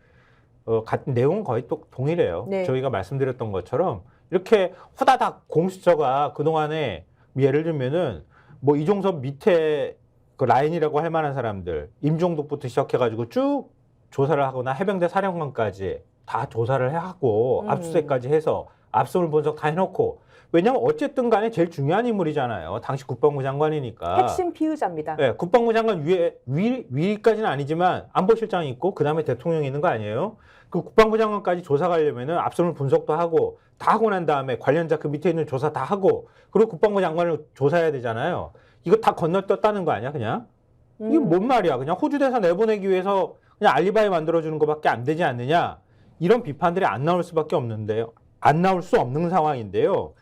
같은 내용은 거의 또 동일해요. 네. 저희가 말씀드렸던 것처럼 이렇게 후다닥 공수처가 그동안에 예를 들면은 뭐 이종섭 밑에 그 라인이라고 할 만한 사람들 임종덕부터 시작해가지고 쭉 조사를 하거나 해병대 사령관까지 다 조사를 하고 압수수색까지 해서 압수물 분석 다 해놓고 왜냐하면 어쨌든 간에 제일 중요한 인물이잖아요. 당시 국방부 장관이니까. 핵심 피의자입니다. 네, 국방부 장관 위까지는 아니지만 안보실장이 있고 그다음에 대통령이 있는 거 아니에요? 그 국방부 장관까지 조사 가려면은 압수물 분석도 하고 다 하고 난 다음에 관련자 그 밑에 있는 조사 다 하고 그리고 국방부 장관을 조사해야 되잖아요. 이거 다 건너뛰었다는 거 아니야, 그냥? 이게 뭔 말이야? 그냥 호주 대사 내보내기 위해서 그냥 알리바이 만들어주는 것밖에 안 되지 않느냐? 이런 비판들이 안 나올 수밖에 없는데요. 안 나올 수 없는 상황인데요.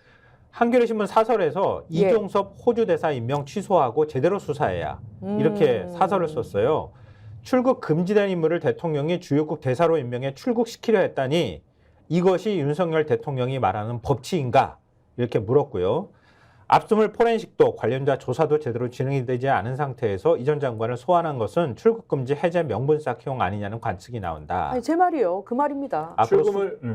한겨레 신문 사설에서 예. 이종섭 호주 대사 임명 취소하고 제대로 수사해야 이렇게 사설을 썼어요. 출국 금지된 인물을 대통령이 주요국 대사로 임명해 출국시키려 했다니 이것이 윤석열 대통령이 말하는 법치인가? 이렇게 물었고요. 압수물 포렌식도 관련자 조사도 제대로 진행이 되지 않은 상태에서 이 전 장관을 소환한 것은 출국 금지 해제 명분 쌓기용 아니냐는 관측이 나온다. 아니, 제 말이요. 그 말입니다. 앞으로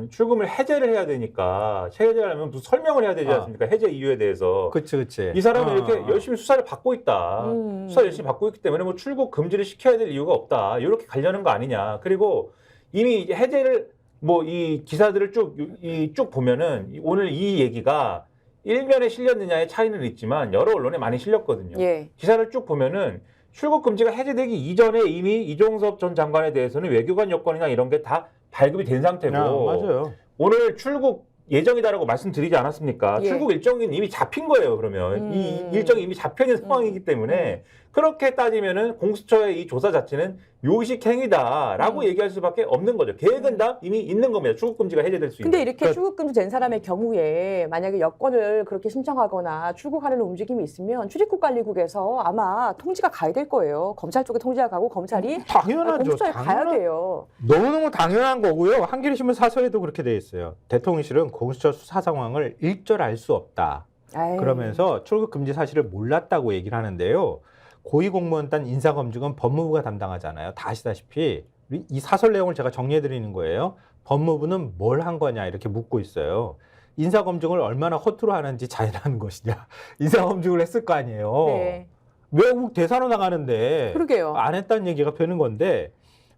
출금을 해제를 해야 되니까 해제를 하면 무슨 설명을 해야 되지 않습니까? 해제 이유에 대해서. 그치. 이 사람은 이렇게 열심히 수사를 받고 있다. 수사 열심히 받고 있기 때문에 뭐 출국 금지를 시켜야 될 이유가 없다. 이렇게 가려는 거 아니냐. 그리고 이미 이제 해제를 뭐 이 기사들을 쭉 보면은 오늘 이 얘기가 일면에 실렸느냐의 차이는 있지만 여러 언론에 많이 실렸거든요. 예. 기사를 쭉 보면은 출국 금지가 해제되기 이전에 이미 이종섭 전 장관에 대해서는 외교관 여건이나 이런 게 다 발급이 된 상태고 맞아요. 오늘 출국 예정이다라고 말씀드리지 않았습니까? 예. 출국 일정이 이미 잡힌 거예요. 그러면 이 일정이 이미 잡혀 있는 상황이기 때문에 그렇게 따지면은 공수처의 이 조사 자체는 요식행위다라고 얘기할 수밖에 없는 거죠. 계획은 다 이미 있는 겁니다. 출국 금지가 해제될 수 있는. 근데 이렇게 출국금지 된 사람의 경우에 만약에 여권을 그렇게 신청하거나 출국하려는 움직임이 있으면 출입국관리국에서 아마 통지가 가야 될 거예요. 검찰 쪽에 통지가 가고 검찰이 당연하죠. 공수처에 가야 돼요. 너무너무 당연한 거고요. 한겨레 신문 사설에도 그렇게 돼 있어요. 대통령실은 공수처 수사 상황을 일절 알 수 없다. 아이. 그러면서 출국 금지 사실을 몰랐다고 얘기를 하는데요. 고위공무원단 인사검증은 법무부가 담당하잖아요. 다 아시다시피 이 사설 내용을 제가 정리해 드리는 거예요. 법무부는 뭘 한 거냐 이렇게 묻고 있어요. 인사검증을 얼마나 허투루 하는지 자인하는 것이냐. 인사검증을 했을 거 아니에요. 네. 외국 대사로 나가는데 그러게요. 안 했다는 얘기가 되는 건데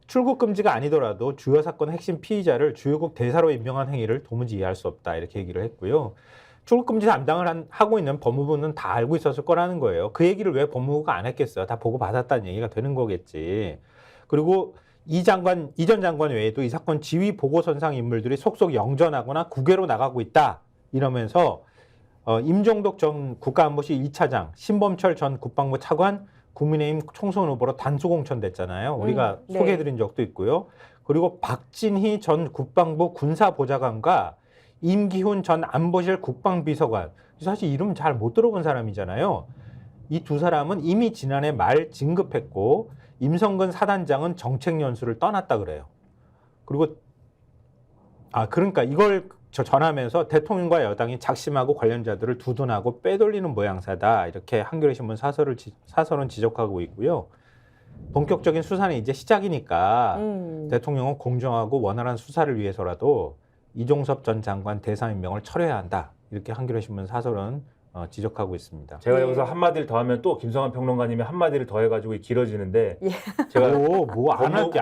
출국 금지가 아니더라도 주요 사건 핵심 피의자를 주요국 대사로 임명한 행위를 도무지 이해할 수 없다 이렇게 얘기를 했고요. 출국 금지 담당을 하고 있는 법무부는 다 알고 있었을 거라는 거예요. 그 얘기를 왜 법무부가 안 했겠어요? 다 보고 받았다는 얘기가 되는 거겠지. 그리고 이 전 장관 외에도 이 사건 지휘 보고선상 인물들이 속속 영전하거나 국외로 나가고 있다 이러면서 임종덕 전 국가안보실 2차장, 신범철 전 국방부 차관 국민의힘 총선 후보로 단수 공천됐잖아요. 우리가 네. 소개해드린 적도 있고요. 그리고 박진희 전 국방부 군사보좌관과 임기훈 전 안보실 국방비서관, 사실 이름 잘 못 들어본 사람이잖아요. 이 두 사람은 이미 지난해 말 진급했고 임성근 사단장은 정책연수를 떠났다 그래요. 그리고 그러니까 이걸 전하면서 대통령과 여당이 작심하고 관련자들을 두둔하고 빼돌리는 모양새다. 이렇게 한겨레 신문 사설은 지적하고 있고요. 본격적인 수사는 이제 시작이니까 대통령은 공정하고 원활한 수사를 위해서라도 이종섭 전 장관 대사 임명을 철회해야 한다. 이렇게 한겨레 신문 사설은 지적하고 있습니다. 제가 여기서 한마디를 더하면 또 김성환 평론가님이 한마디를 더해가지고 길어지는데 예. 제가 뭐 안 할게.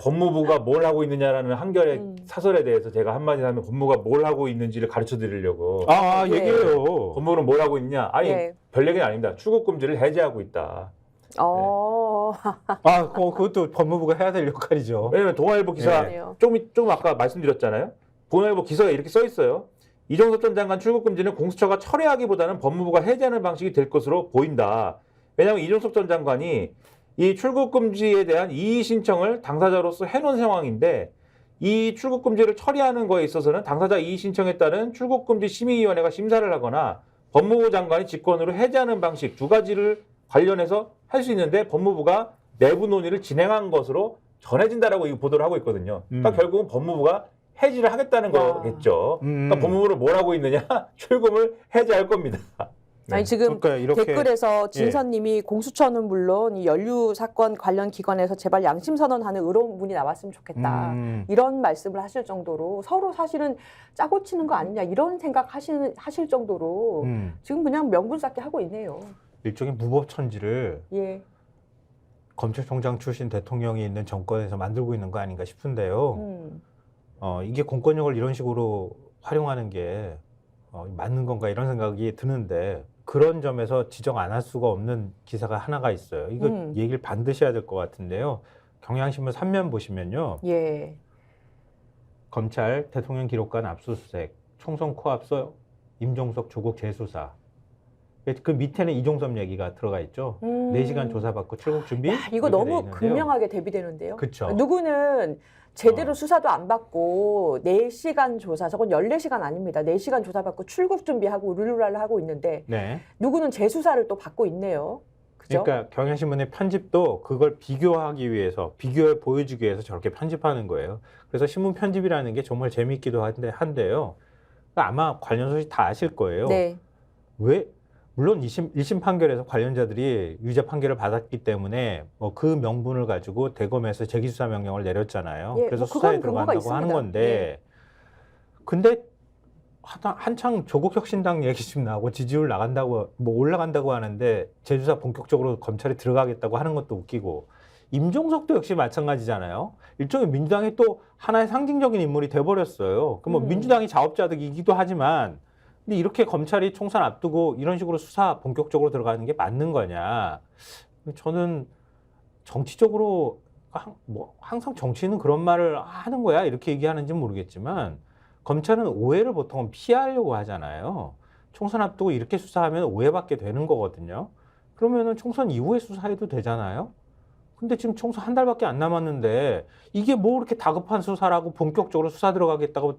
법무부가 뭘 하고 있느냐라는 한겨레 사설에 대해서 제가 한마디 하면 법무부가 뭘 하고 있는지를 가르쳐 드리려고. 예. 얘기해요. 법무부는 뭘 하고 있냐? 아니 예. 별 얘기는 아닙니다. 출국 금지를 해제하고 있다. 그것도 법무부가 해야 될 역할이죠. 왜냐면 동아일보 기사 네. 좀 아까 말씀드렸잖아요. 동아일보 기사가 이렇게 써 있어요. 이종석 전 장관 출국 금지는 공수처가 철회하기보다는 법무부가 해제하는 방식이 될 것으로 보인다. 왜냐하면 이종석 전 장관이 이 출국 금지에 대한 이의 신청을 당사자로서 해놓은 상황인데 이 출국 금지를 처리하는 거에 있어서는 당사자 이의 신청에 따른 출국 금지 심의위원회가 심사를 하거나 법무부 장관이 직권으로 해제하는 방식 두 가지를 관련해서 할 수 있는데 법무부가 내부 논의를 진행한 것으로 전해진다라고 이 보도를 하고 있거든요. 그러니까 결국은 법무부가 해지를 하겠다는 거겠죠. 그러니까 법무부를 뭘 하고 있느냐? 출금을 해제할 겁니다. 아니 지금 그러니까 이렇게 댓글에서 진선님이 공수처는 물론 이 연루 사건 관련 기관에서 제발 양심 선언하는 의료문이 나왔으면 좋겠다 이런 말씀을 하실 정도로 서로 사실은 짜고 치는 거 아니냐 이런 생각 하실 정도로 지금 그냥 명분 쌓기 하고 있네요. 일종의 무법천지를 예. 검찰총장 출신 대통령이 있는 정권에서 만들고 있는 거 아닌가 싶은데요. 이게 공권력을 이런 식으로 활용하는 게 맞는 건가 이런 생각이 드는데 그런 점에서 지적 안 할 수가 없는 기사가 하나가 있어요. 이거 얘기를 반드시 해야 될 것 같은데요. 경향신문 3면 보시면요. 예. 검찰 대통령 기록관 압수수색, 총선 코앞서 임종석 조국 재수사. 그 밑에는 이종섭 얘기가 들어가 있죠. 4시간 조사받고 출국 준비. 야, 이거 이렇게 돼 너무 있는데요. 극명하게 대비되는데요. 그쵸. 누구는 제대로 수사도 안 받고 4시간 조사, 저건 14시간 아닙니다. 4시간 조사받고 출국 준비하고 룰루랄라 하고 있는데 네. 누구는 재수사를 또 받고 있네요. 그죠? 그러니까 경향신문의 편집도 그걸 비교하기 위해서, 비교해 보여주기 위해서 저렇게 편집하는 거예요. 그래서 신문 편집이라는 게 정말 재미있기도 한데요. 그러니까 아마 관련 소식 다 아실 거예요. 네. 왜? 물론 1심 판결에서 관련자들이 유죄 판결을 받았기 때문에 뭐 그 명분을 가지고 대검에서 재기수사 명령을 내렸잖아요. 예, 그래서 뭐 수사에 그건 근거가 들어간다고 하는 있습니다. 건데 예. 근데 한창 조국혁신당 얘기 좀 나오고 지지율 나간다고 뭐 올라간다고 하는데 재수사 본격적으로 검찰에 들어가겠다고 하는 것도 웃기고 임종석도 역시 마찬가지잖아요. 일종의 민주당이 또 하나의 상징적인 인물이 돼버렸어요. 그 뭐 민주당이 자업자득이기도 하지만 근데 이렇게 검찰이 총선 앞두고 이런 식으로 수사 본격적으로 들어가는 게 맞는 거냐? 저는 정치적으로 뭐 항상 정치는 그런 말을 하는 거야 이렇게 얘기하는지는 모르겠지만 검찰은 오해를 보통은 피하려고 하잖아요. 총선 앞두고 이렇게 수사하면 오해받게 되는 거거든요. 그러면은 총선 이후에 수사해도 되잖아요. 근데 지금 총선 한 달밖에 안 남았는데 이게 뭐 이렇게 다급한 수사라고 본격적으로 수사 들어가겠다고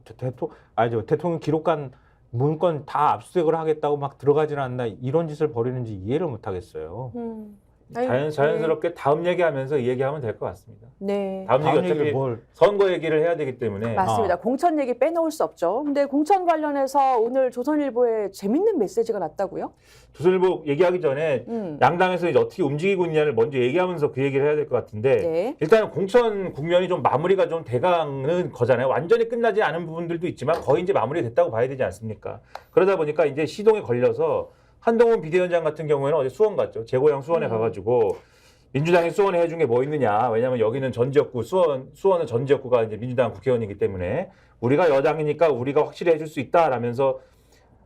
대통령 기록관 문건 다 압수수색을 하겠다고 막 들어가질 않나 이런 짓을 벌이는지 이해를 못 하겠어요. 자연스럽게 다음 얘기하면서 이 얘기하면 될 것 같습니다. 네. 다음 얘기 얘기를 어차피 뭘 선거 얘기를 해야 되기 때문에 맞습니다. 공천 얘기 빼놓을 수 없죠. 근데 공천 관련해서 오늘 조선일보에 재밌는 메시지가 났다고요? 조선일보 얘기하기 전에 양당에서 이제 어떻게 움직이고 있냐를 먼저 얘기하면서 그 얘기를 해야 될 것 같은데 네. 일단 공천 국면이 좀 마무리가 좀 돼가는 거잖아요. 완전히 끝나지 않은 부분들도 있지만 거의 이제 마무리됐다고 봐야 되지 않습니까? 그러다 보니까 이제 시동에 걸려서 한동훈 비대위원장 같은 경우에는 어제 수원 갔죠. 제 고향 수원에 가가지고 민주당이 수원에 해준 게 뭐 있느냐. 왜냐하면 여기는 전 지역구 수원은 전 지역구가 이제 민주당 국회의원이기 때문에 우리가 여당이니까 우리가 확실히 해줄 수 있다라면서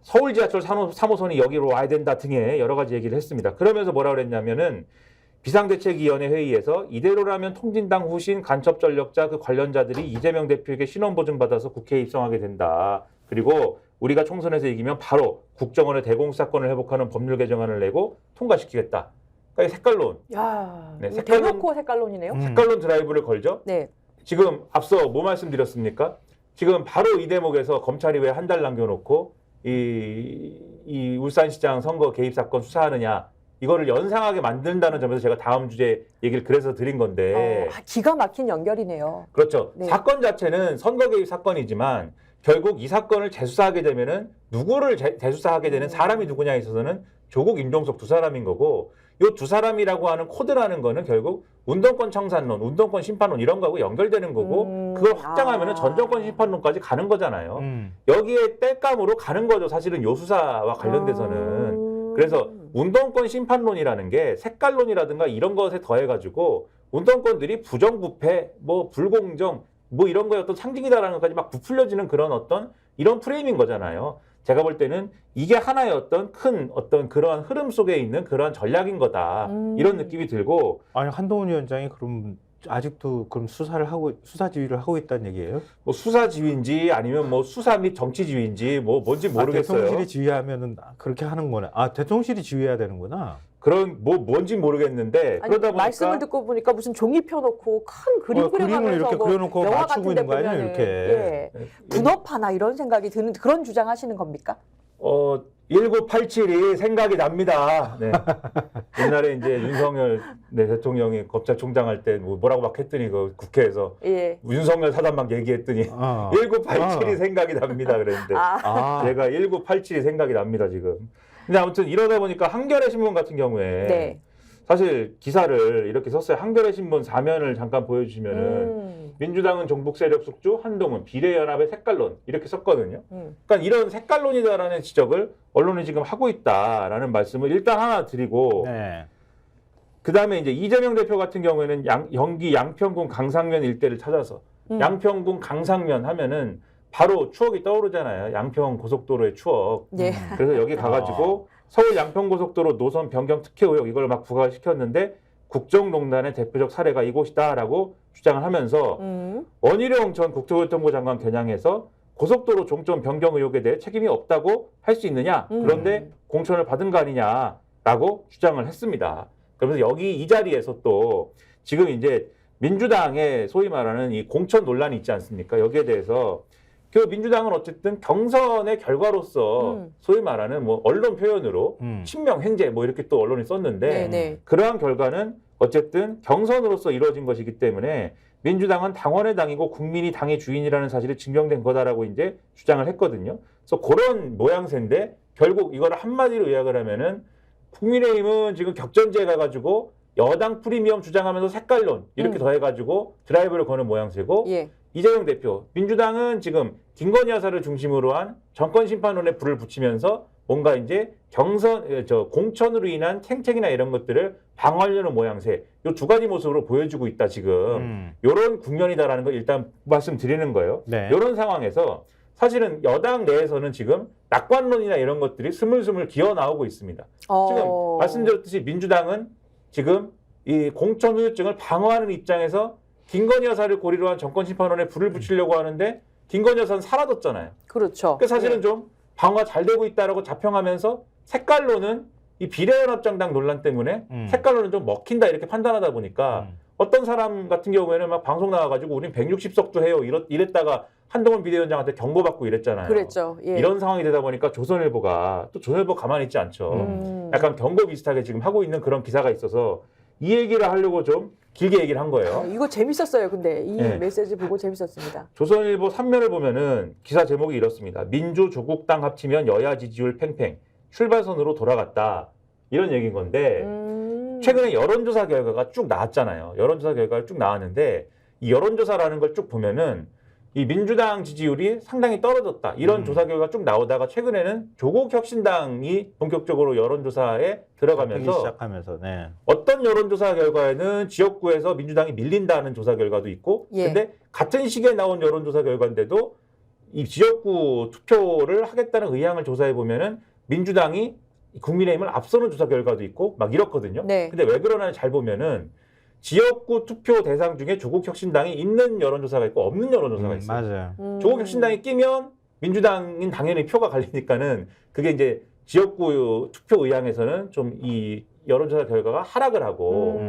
서울 지하철 3호선이 여기로 와야 된다 등의 여러 가지 얘기를 했습니다. 그러면서 뭐라 그랬냐면은 비상대책위원회 회의에서 이대로라면 통진당 후신 간첩 전력자 그 관련자들이 이재명 대표에게 신원 보증받아서 국회에 입성하게 된다. 그리고 우리가 총선에서 이기면 바로 국정원의 대공수사권을 회복하는 법률 개정안을 내고 통과시키겠다. 그러니까 색깔론. 야, 네, 대놓고 색깔론이네요. 색깔론 드라이브를 걸죠. 네. 지금 앞서 뭐 말씀드렸습니까? 지금 바로 이 대목에서 검찰이 왜 한 달 남겨놓고 이 울산시장 선거 개입 사건 수사하느냐 이거를 연상하게 만든다는 점에서 제가 다음 주제 얘기를 그래서 드린 건데 기가 막힌 연결이네요. 그렇죠. 네. 사건 자체는 선거 개입 사건이지만 결국 이 사건을 재수사하게 되면은 누구를 재수사하게 되는 사람이 누구냐에 있어서는 조국, 임종석 두 사람인 거고 이 두 사람이라고 하는 코드라는 거는 결국 운동권 청산론, 운동권 심판론 이런 거하고 연결되는 거고 그걸 확장하면은 전 정권 심판론까지 가는 거잖아요. 여기에 땔감으로 가는 거죠. 사실은 요 수사와 관련돼서는. 그래서 운동권 심판론이라는 게 색깔론이라든가 이런 것에 더해가지고 운동권들이 부정부패, 뭐 불공정, 뭐 이런 거에 어떤 상징이다라는 것까지 막 부풀려지는 그런 어떤 이런 프레임인 거잖아요. 제가 볼 때는 이게 하나의 어떤 큰 어떤 그러한 흐름 속에 있는 그러한 전략인 거다. 이런 느낌이 들고 아니 한동훈 위원장이 그럼 아직도 그럼 수사 지휘를 하고 있다는 얘기예요? 뭐 수사 지휘인지 아니면 뭐 수사 및 정치 지휘인지 뭐 뭔지 모르겠어요. 대통령실이 지휘하면은 그렇게 하는 거네. 대통령실이 지휘해야 되는구나. 그런 뭐 뭔지 모르겠는데 아니, 그러다 보니까 말씀을 듣고 보니까 무슨 종이 펴놓고 큰 그림 그림을 그려가면서 이렇게 뭐 그려놓고 영화 맞추고 같은데 있는 거 아니에요, 보면은, 이렇게. 예. 분업하나 이런 생각이 드는 그런 주장하시는 겁니까? 1987이 생각이 납니다. 네. 옛날에 이제 윤석열 대통령이 검찰총장 할 때 뭐라고 막 했더니 그 국회에서 예. 윤석열 사단 막 얘기했더니 1987이 생각이 납니다. 그랬는데 제가 1987이 생각이 납니다 지금. 근데 아무튼 이러다 보니까 한겨레 신문 같은 경우에 네. 사실 기사를 이렇게 썼어요. 한겨레 신문 사면을 잠깐 보여주시면은 민주당은 종북 세력 숙주, 한동훈, 비례연합의 색깔론 이렇게 썼거든요. 그러니까 이런 색깔론이다라는 지적을 언론이 지금 하고 있다라는 말씀을 일단 하나 드리고 네. 그다음에 이제 이재명 대표 같은 경우에는 경기 양평군 강상면 일대를 찾아서 양평군 강상면 하면은 바로 추억이 떠오르잖아요. 양평 고속도로의 추억. 예. 그래서 여기 가가지고 서울 양평고속도로 노선 변경 특혜 의혹 이걸 막 부과시켰는데 국정농단의 대표적 사례가 이곳이다라고 주장을 하면서 원희룡 전 국토교통부 장관 겨냥해서 고속도로 종점 변경 의혹에 대해 책임이 없다고 할 수 있느냐? 그런데 공천을 받은 거 아니냐라고 주장을 했습니다. 그러면서 여기 이 자리에서 또 지금 이제 민주당의 소위 말하는 이 공천 논란이 있지 않습니까? 여기에 대해서 그 민주당은 어쨌든 경선의 결과로서 소위 말하는 뭐 언론 표현으로 친명 횡재 뭐 이렇게 또 언론이 썼는데 네네. 그러한 결과는 어쨌든 경선으로서 이루어진 것이기 때문에 민주당은 당원의 당이고 국민이 당의 주인이라는 사실이 증명된 거다라고 이제 주장을 했거든요. 그래서 그런 모양새인데 결국 이걸 한마디로 요약을 하면은 국민의힘은 지금 격전지에 가가지고 여당 프리미엄 주장하면서 색깔론 이렇게 더해가지고 드라이브를 거는 모양새고 예. 이재명 대표, 민주당은 지금 김건희 여사를 중심으로 한 정권 심판론에 불을 붙이면서 뭔가 이제 공천으로 인한 탱탱이나 이런 것들을 방어하려는 모양새, 이 두 가지 모습으로 보여주고 있다 지금. 이런 국면이다라는 걸 일단 말씀드리는 거예요. 네. 이런 상황에서 사실은 여당 내에서는 지금 낙관론이나 이런 것들이 스물스물 기어 나오고 있습니다. 지금 말씀드렸듯이 민주당은 지금 이 공천 후유증을 방어하는 입장에서 김건희 여사를 고리로 한 정권심판원에 불을 붙이려고 하는데 김건희 여사는 사라졌잖아요. 그렇죠. 그러니까 사실은 예. 좀 방어가 잘 되고 있다라고 자평하면서 색깔로는 이 비례연합정당 논란 때문에 색깔로는 좀 먹힌다 이렇게 판단하다 보니까 어떤 사람 같은 경우에는 막 방송 나와가지고 우린 160석도 해요 이랬다가 한동훈 비대위원장한테 경고받고 이랬잖아요. 그랬죠. 예. 이런 상황이 되다 보니까 조선일보가 또 조선일보 가만히 있지 않죠. 약간 경고 비슷하게 지금 하고 있는 그런 기사가 있어서 이 얘기를 하려고 좀 길게 얘기를 한 거예요. 이거 재밌었어요. 근데 이 네. 메시지 보고 재밌었습니다. 조선일보 3면을 보면은 기사 제목이 이렇습니다. 민주조국당 합치면 여야 지지율 팽팽, 출발선으로 돌아갔다. 이런 얘기인 건데 최근에 여론조사 결과가 쭉 나왔잖아요. 여론조사 결과가 쭉 나왔는데 이 여론조사라는 걸 쭉 보면은 이 민주당 지지율이 상당히 떨어졌다. 이런 조사 결과가 쭉 나오다가 최근에는 조국혁신당이 본격적으로 여론조사에 들어가면서 시작하면서 네. 어떤 여론조사 결과에는 지역구에서 민주당이 밀린다는 조사 결과도 있고 예. 근데 같은 시기에 나온 여론조사 결과인데도 이 지역구 투표를 하겠다는 의향을 조사해 보면은 민주당이 국민의힘을 앞서는 조사 결과도 있고 막 이렇거든요. 네. 근데 왜 그러나 잘 보면은 지역구 투표 대상 중에 조국혁신당이 있는 여론조사가 있고 없는 여론조사가 있어요. 맞아요. 조국혁신당이 끼면 민주당인 당연히 표가 갈리니까는 그게 이제 지역구 투표 의향에서는 좀 이 여론조사 결과가 하락을 하고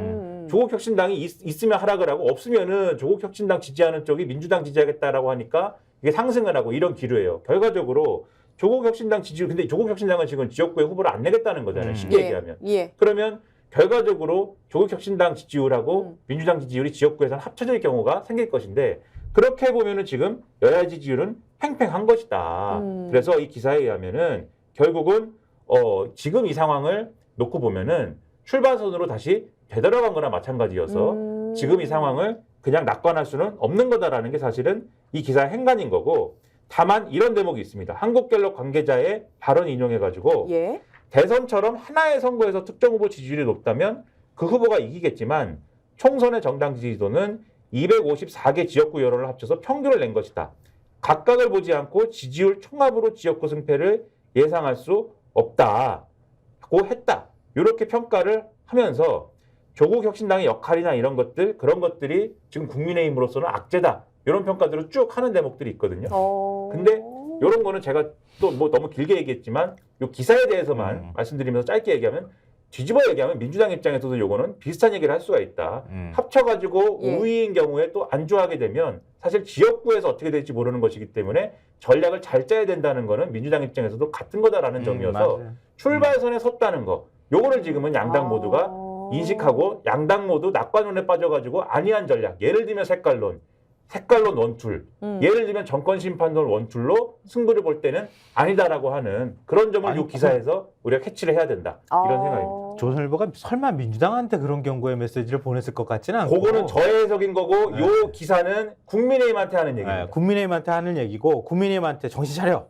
조국혁신당이 있으면 하락을 하고 없으면은 조국혁신당 지지하는 쪽이 민주당 지지하겠다라고 하니까 이게 상승을 하고 이런 기류예요. 결과적으로 조국혁신당 지지율 근데 조국혁신당은 지금 지역구에 후보를 안 내겠다는 거잖아요. 쉽게 예. 얘기하면. 예. 그러면 결과적으로 조국혁신당 지지율하고 민주당 지지율이 지역구에서는 합쳐질 경우가 생길 것인데 그렇게 보면은 지금 여야 지지율은 팽팽한 것이다. 그래서 이 기사에 의하면은 결국은 지금 이 상황을 놓고 보면은 출발선으로 다시 되돌아간 거나 마찬가지여서 지금 이 상황을 그냥 낙관할 수는 없는 거다라는 게 사실은 이 기사의 행간인 거고 다만 이런 대목이 있습니다. 한국갤럽 관계자의 발언 인용해가지고 예. 대선처럼 하나의 선거에서 특정 후보 지지율이 높다면 그 후보가 이기겠지만 총선의 정당 지지도는 254개 지역구 여론을 합쳐서 평균을 낸 것이다. 각각을 보지 않고 지지율 총합으로 지역구 승패를 예상할 수 없다고 했다. 이렇게 평가를 하면서 조국 혁신당의 역할이나 이런 것들 그런 것들이 지금 국민의힘으로서는 악재다 이런 평가들을 쭉 하는 대목들이 있거든요. 근데 이런 거는 제가 또 뭐 너무 길게 얘기했지만 이 기사에 대해서만 말씀드리면서 짧게 얘기하면 뒤집어 얘기하면 민주당 입장에서도 요거는 비슷한 얘기를 할 수가 있다. 합쳐가지고 예. 5위인 경우에 또 안주하게 되면 사실 지역구에서 어떻게 될지 모르는 것이기 때문에 전략을 잘 짜야 된다는 거는 민주당 입장에서도 같은 거다라는 점이어서 맞아요. 출발선에 섰다는 거. 요거를 지금은 양당 모두가 인식하고 양당 모두 낙관론에 빠져가지고 안이한 전략. 예를 들면 색깔론 원툴. 예를 들면 정권심판론 원툴로 승부를 볼 때는 아니다라고 하는 그런 점을 아니, 이 기사에서 우리가 캐치를 해야 된다. 이런 생각입니다. 조선일보가 설마 민주당한테 그런 경고의 메시지를 보냈을 것 같지는 않고. 그거는 저의 해석인 거고 네. 요 기사는 국민의힘한테 하는 얘기입니다. 네, 국민의힘한테 하는 얘기고 국민의힘한테 정신 차려.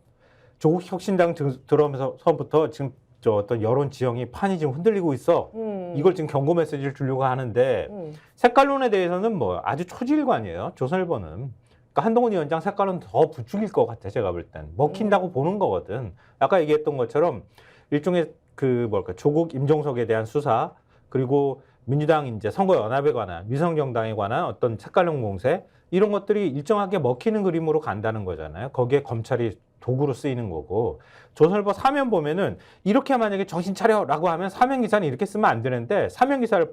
조국 혁신당 들어오면서부터 지금 저 어떤 여론 지형이 판이 지금 흔들리고 있어. 이걸 지금 경고 메시지를 주려고 하는데 색깔론에 대해서는 뭐 아주 초지일관이에요. 조선일보는. 그러니까 한동훈 위원장 색깔론 더 부추길 것 같아. 제가 볼 땐 먹힌다고 보는 거거든. 아까 얘기했던 것처럼 일종의 그 뭘까 조국 임종석에 대한 수사 그리고 민주당 이제 선거 연합에 관한 위성정당에 관한 어떤 색깔론 공세 이런 것들이 일정하게 먹히는 그림으로 간다는 거잖아요. 거기에 검찰이 도구로 쓰이는 거고 조선일보 사면 보면은 이렇게 만약에 정신 차려라고 하면 사면 기사는 이렇게 쓰면 안 되는데 사면 기사를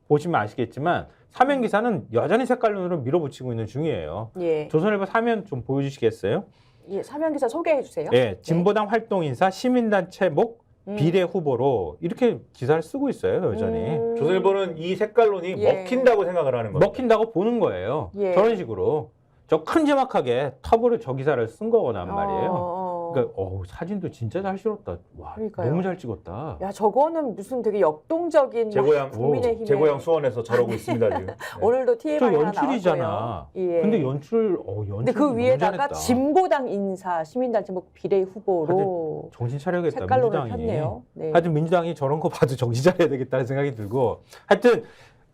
보시면 아시겠지만 사면 기사는 여전히 색깔론으로 밀어붙이고 있는 중이에요. 예. 조선일보 사면 좀 보여주시겠어요? 예, 사면 기사 소개해 주세요. 네, 진보당 활동 인사 시민단체 목 비례 후보로 이렇게 기사를 쓰고 있어요, 여전히. 조선일보는 이 색깔론이 예. 먹힌다고 생각을 하는 겁니다. 먹힌다고 보는 거예요. 예. 저런 식으로. 저 큼지막하게 톱으로 저 기사를 쓴 거란 말이에요. 그러니까 사진도 진짜 잘 실었다. 와, 그러니까요. 너무 잘 찍었다. 야, 저거는 무슨 되게 역동적인 제 고향 국민의힘의 제 고향 수원에서 저러고 있습니다 지금. 네. 오늘도 저 TMI 하나 연출이잖아. 나왔고요. 예. 근데 연출 근데 그 너무 위에다가 잘했다. 진보당 인사 시민단체 목 비례 후보로 정신 차려야겠다, 색깔론을 민주당이. 폈네요. 네. 하여튼 민주당이 저런 거 봐도 정신 차려야 되겠다는 생각이 들고 하여튼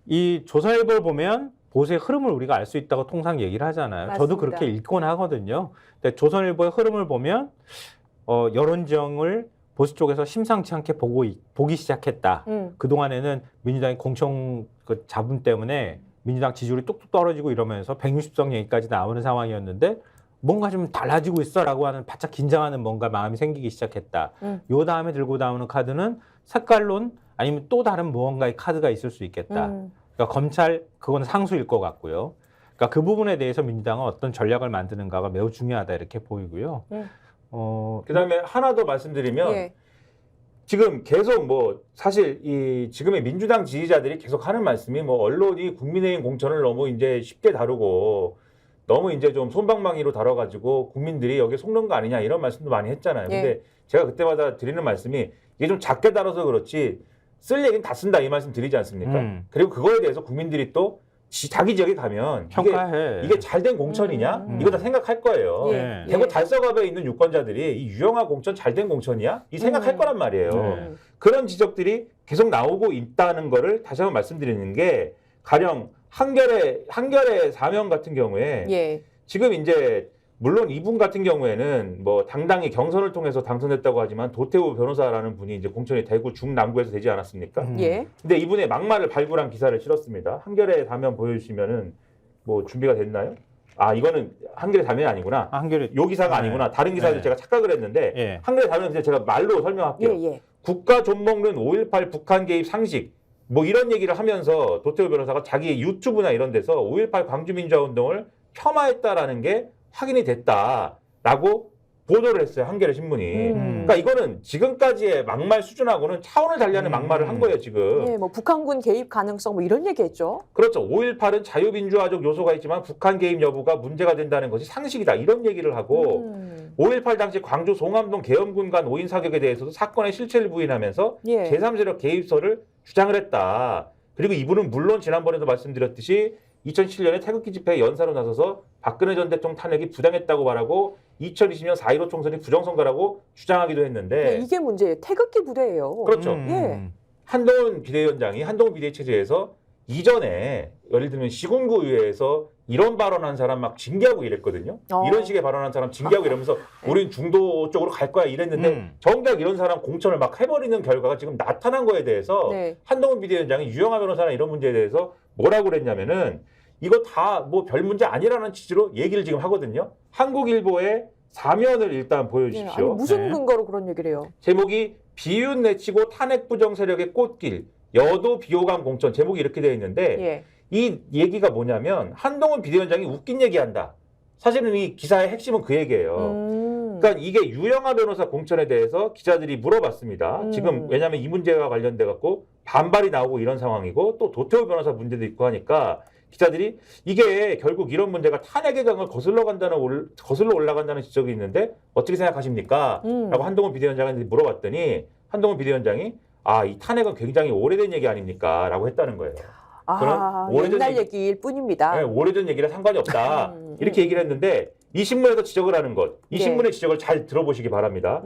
이 조선일보를 보면 보수의 흐름을 우리가 알 수 있다고 통상 얘기를 하잖아요. 저도 맞습니다. 그렇게 읽곤 하거든요. 근데 조선일보의 흐름을 보면 여론정을 보수 쪽에서 심상치 않게 보기 시작했다. 그동안에는 민주당의 공청 그 자본 때문에 민주당 지지율이 뚝뚝 떨어지고 이러면서 160석 얘기까지 나오는 상황이었는데 뭔가 좀 달라지고 있어라고 하는 바짝 긴장하는 뭔가 마음이 생기기 시작했다. 요 다음에 들고 나오는 카드는 색깔론 아니면 또 다른 무언가의 카드가 있을 수 있겠다. 그러니까 검찰 그건 상수일 것 같고요. 그러니까 그 부분에 대해서 민주당은 어떤 전략을 만드는가가 매우 중요하다 이렇게 보이고요. 그다음에 하나 더 말씀드리면 예. 지금 계속 뭐 사실 이 지금의 민주당 지지자들이 계속 하는 말씀이 뭐 언론이 국민의힘 공천을 너무 이제 쉽게 다루고 너무 이제 좀 솜방망이로 다뤄가지고 국민들이 여기에 속는 거 아니냐 이런 말씀도 많이 했잖아요. 예. 근데 제가 그때마다 드리는 말씀이 이게 좀 작게 다뤄서 그렇지 쓸 얘기는 다 쓴다 이 말씀 드리지 않습니까? 그리고 그거에 대해서 국민들이 또 자기 지역에 가면 평가해. 이게 잘된 공천이냐? 이거 다 생각할 거예요. 예. 대구 달서갑에 있는 유권자들이 이 유영아 공천 잘된 공천이야? 이 생각할 거란 말이에요. 그런 지적들이 계속 나오고 있다는 거를 다시 한번 말씀드리는 게 가령 한겨레 사면 같은 경우에 예. 지금 이제 물론 이분 같은 경우에는 뭐 당당히 경선을 통해서 당선됐다고 하지만 도태우 변호사라는 분이 이제 공천이 대구 중남구에서 되지 않았습니까? 예. 근데 이분의 막말을 발굴한 기사를 실었습니다. 한겨레 사면 보여주시면은 뭐 준비가 됐나요? 아 이거는 한겨레 사면이 아니구나. 한겨레 요 기사가 네. 아니구나. 다른 기사를 네. 제가 착각을 했는데 예. 한겨레 사면은 제가 말로 설명할게요. 예. 국가 좀 먹는 5.18 북한 개입 상식 뭐 이런 얘기를 하면서 도태우 변호사가 자기 유튜브나 이런 데서 5.18 광주민주화운동을 폄하했다라는 게 확인이 됐다라고 보도를 했어요. 한겨레 신문이. 그러니까 이거는 지금까지의 막말 수준하고는 차원을 달리하는 막말을 한 거예요. 지금. 예, 뭐 북한군 개입 가능성 뭐 이런 얘기했죠. 그렇죠. 5.18은 자유민주화적 요소가 있지만 북한 개입 여부가 문제가 된다는 것이 상식이다. 이런 얘기를 하고 5.18 당시 광주 송암동 계엄군 간 5인 사격에 대해서도 사건의 실체를 부인하면서 예. 제3세력 개입설을 주장을 했다. 그리고 이분은 물론 지난번에도 말씀드렸듯이 2007년에 태극기 집회에 연사로 나서서 박근혜 전 대통령 탄핵이 부당했다고 말하고 2020년 4.15 총선이 부정선거라고 주장하기도 했는데 예, 이게 문제예요. 태극기 부대예요. 그렇죠. 예. 한동훈 비대위원장이 한동훈 비대위 체제에서 이전에 예를 들면 시군구 의회에서 이런 발언한 사람 막 징계하고 이랬거든요. 이런 식의 발언한 사람 징계하고 이러면서 우린 중도 쪽으로 갈 거야 이랬는데 정작 이런 사람 공천을 막 해버리는 결과가 지금 나타난 거에 대해서 네. 한동훈 비대위원장이 유영하 변호사나 이런 문제에 대해서 뭐라고 그랬냐면은 이거 다 뭐 별 문제 아니라는 취지로 얘기를 지금 하거든요. 한국일보의 사면을 일단 네. 보여주십시오. 아니, 무슨 네. 근거로 그런 얘기를 해요? 제목이 비윤 내치고 탄핵 부정 세력의 꽃길 여도 비호감 공천 제목이 이렇게 되어 있는데 예. 이 얘기가 뭐냐면 한동훈 비대위원장이 웃긴 얘기한다. 사실은 이 기사의 핵심은 그 얘기예요. 그러니까 이게 유영하 변호사 공천에 대해서 기자들이 물어봤습니다. 지금 왜냐하면 이 문제와 관련돼 갖고 반발이 나오고 이런 상황이고 또 도태우 변호사 문제도 있고 하니까 기자들이 이게 결국 이런 문제가 탄핵의 강을 거슬러 올라간다는 지적이 있는데 어떻게 생각하십니까? 라고 한동훈 비대위원장한테 물어봤더니 한동훈 비대위원장이 이 탄핵은 굉장히 오래된 얘기 아닙니까? 라고 했다는 거예요. 오래전 옛날 얘기일 뿐입니다. 네, 오래전 얘기랑 상관이 없다. 이렇게 얘기를 했는데 이 신문에서 지적을 하는 것, 이 네. 신문의 지적을 잘 들어보시기 바랍니다.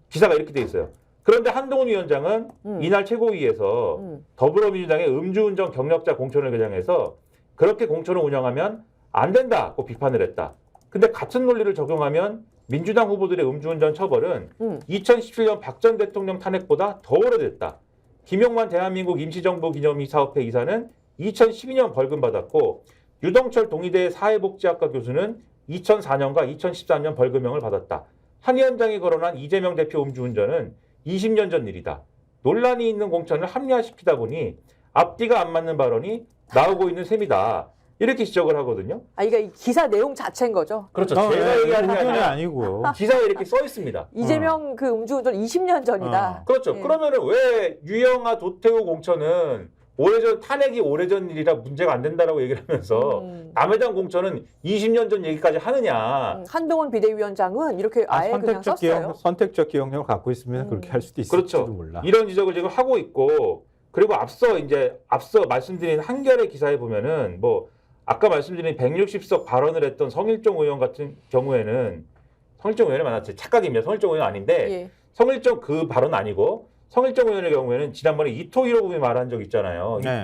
기사가 이렇게 돼 있어요. 그런데 한동훈 위원장은 이날 최고위에서 더불어민주당의 음주운전 경력자 공천을 겨냥해서 그렇게 공천을 운영하면 안 된다고 비판을 했다. 근데 같은 논리를 적용하면 민주당 후보들의 음주운전 처벌은 2017년 박 전 대통령 탄핵보다 더 오래됐다. 김용만 대한민국 임시정부 기념이 사업회 이사는 2012년 벌금 받았고 유동철 동의대 사회복지학과 교수는 2004년과 2014년 벌금형을 받았다. 한 위원장이 거론한 이재명 대표 음주운전은 20년 전 일이다. 논란이 있는 공천을 합리화시키다 보니 앞뒤가 안 맞는 발언이 나오고 있는 셈이다. 이렇게 지적을 하거든요. 이게 이 기사 내용 자체인 거죠. 그렇죠. 제가 얘기하는 게 아니라 아니고 기사에 이렇게 써 있습니다. 이재명 그 음주운전 20년 전이다. 그렇죠. 네. 그러면은 왜 유영하 도태우 공천은 탄핵이 오래전 일이라 문제가 안 된다라고 얘기를 하면서 남해당 공천은 20년 전 얘기까지 하느냐. 한동훈 비대위원장은 이렇게 아예 그냥 썼어요. 선택적 기억력을 갖고 있으면 그렇게 할 수도 있을지도 그렇죠. 몰라. 이런 지적을 지금 하고 있고 그리고 앞서 말씀드린 한겨레 기사에 보면은 뭐 아까 말씀드린 160석 발언을 했던 성일종 의원 같은 경우에는 성일종 의원이 많았지 착각입니다. 성일종 의원 아닌데 예. 성일종 그 발언 아니고 성일종 의원의 경우에는 지난번에 이토 히로부미 말한 적 있잖아요. 네.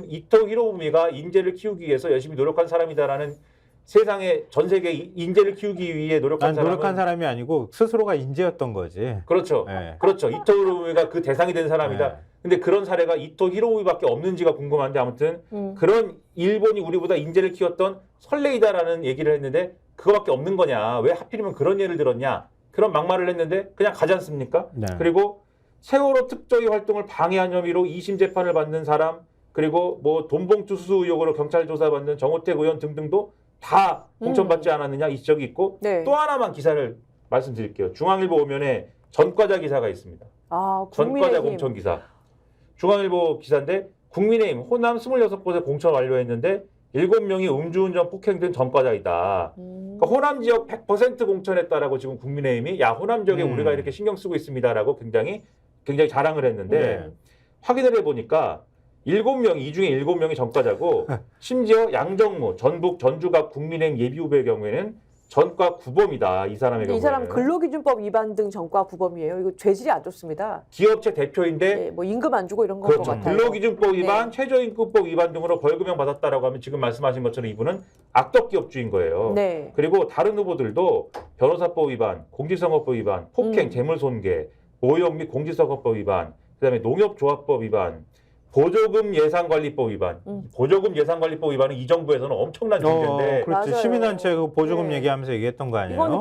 이토 히로부미가 인재를 키우기 위해서 열심히 노력한 사람이다라는 세상에 전 세계 인재를 키우기 위해 노력한 사람이 아니고 스스로가 인재였던 거지. 그렇죠. 네. 그렇죠. 이토 히로부미가 그 대상이 된 사람이다. 네. 근데 그런 사례가 이토 히로부미밖에 없는지가 궁금한데 아무튼 그런 일본이 우리보다 인재를 키웠던 선례이다라는 얘기를 했는데 그거밖에 없는 거냐. 왜 하필이면 그런 예를 들었냐. 그런 막말을 했는데 그냥 가지 않습니까? 네. 그리고 세월호 특조위 활동을 방해한 혐의로 2심 재판을 받는 사람 그리고 뭐 돈봉투 수수 의혹으로 경찰 조사받는 정호택 의원 등등도 다 공천받지 않았느냐 이 지적이 있고 네. 또 하나만 기사를 말씀드릴게요. 중앙일보 오면에 전과자 기사가 있습니다. 전과자 공천 기사. 중앙일보 기사인데 국민의힘 호남 26곳에 공천 완료했는데 7명이 음주운전 폭행 등 전과자이다. 그러니까 호남 지역 100% 공천했다라고 지금 국민의힘이 호남 지역에 우리가 이렇게 신경 쓰고 있습니다라고 굉장히 자랑을 했는데 확인을 해보니까 7명, 이 중에 7명이 전과자고 심지어 양정무 전북 전주갑 국민의힘 예비후보의 경우에는 전과 구범이다. 이 사람의 경우에는. 이 사람 근로기준법 위반 등 전과 구범이에요. 이거 죄질이 안 좋습니다. 기업체 대표인데 네, 뭐 임금 안 주고 이런 거 그렇죠. 같아요. 근로기준법 위반, 네. 최저임금법 위반 등으로 벌금형 받았다라고 하면 지금 말씀하신 것처럼 이분은 악덕기업주인 거예요. 네. 그리고 다른 후보들도 변호사법 위반, 공직선거법 위반, 폭행, 재물손괴, 모욕 및 공직선거법 위반, 그다음에 농협조합법 위반, 보조금 예산관리법 위반. 보조금 예산관리법 위반은 이 정부에서는 엄청난 문제인데. 그렇지. 맞아요. 시민단체 그 보조금 네. 얘기하면서 얘기했던 거 아니에요? 이거는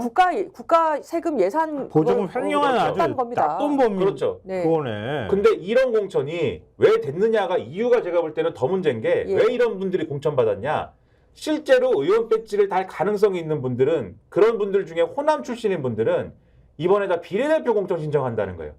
국가 세금 예산 보조금 횡령한 그렇죠. 아주 겁니다. 나쁜 범위. 그렇죠. 네. 그거네. 근데 이런 공천이 왜 됐느냐가 이유가 제가 볼 때는 더 문제인 게 왜 이런 분들이 공천받았냐. 실제로 의원 배지를 달 가능성이 있는 분들은 그런 분들 중에 호남 출신인 분들은 이번에 다 비례대표 공천 신청한다는 거예요.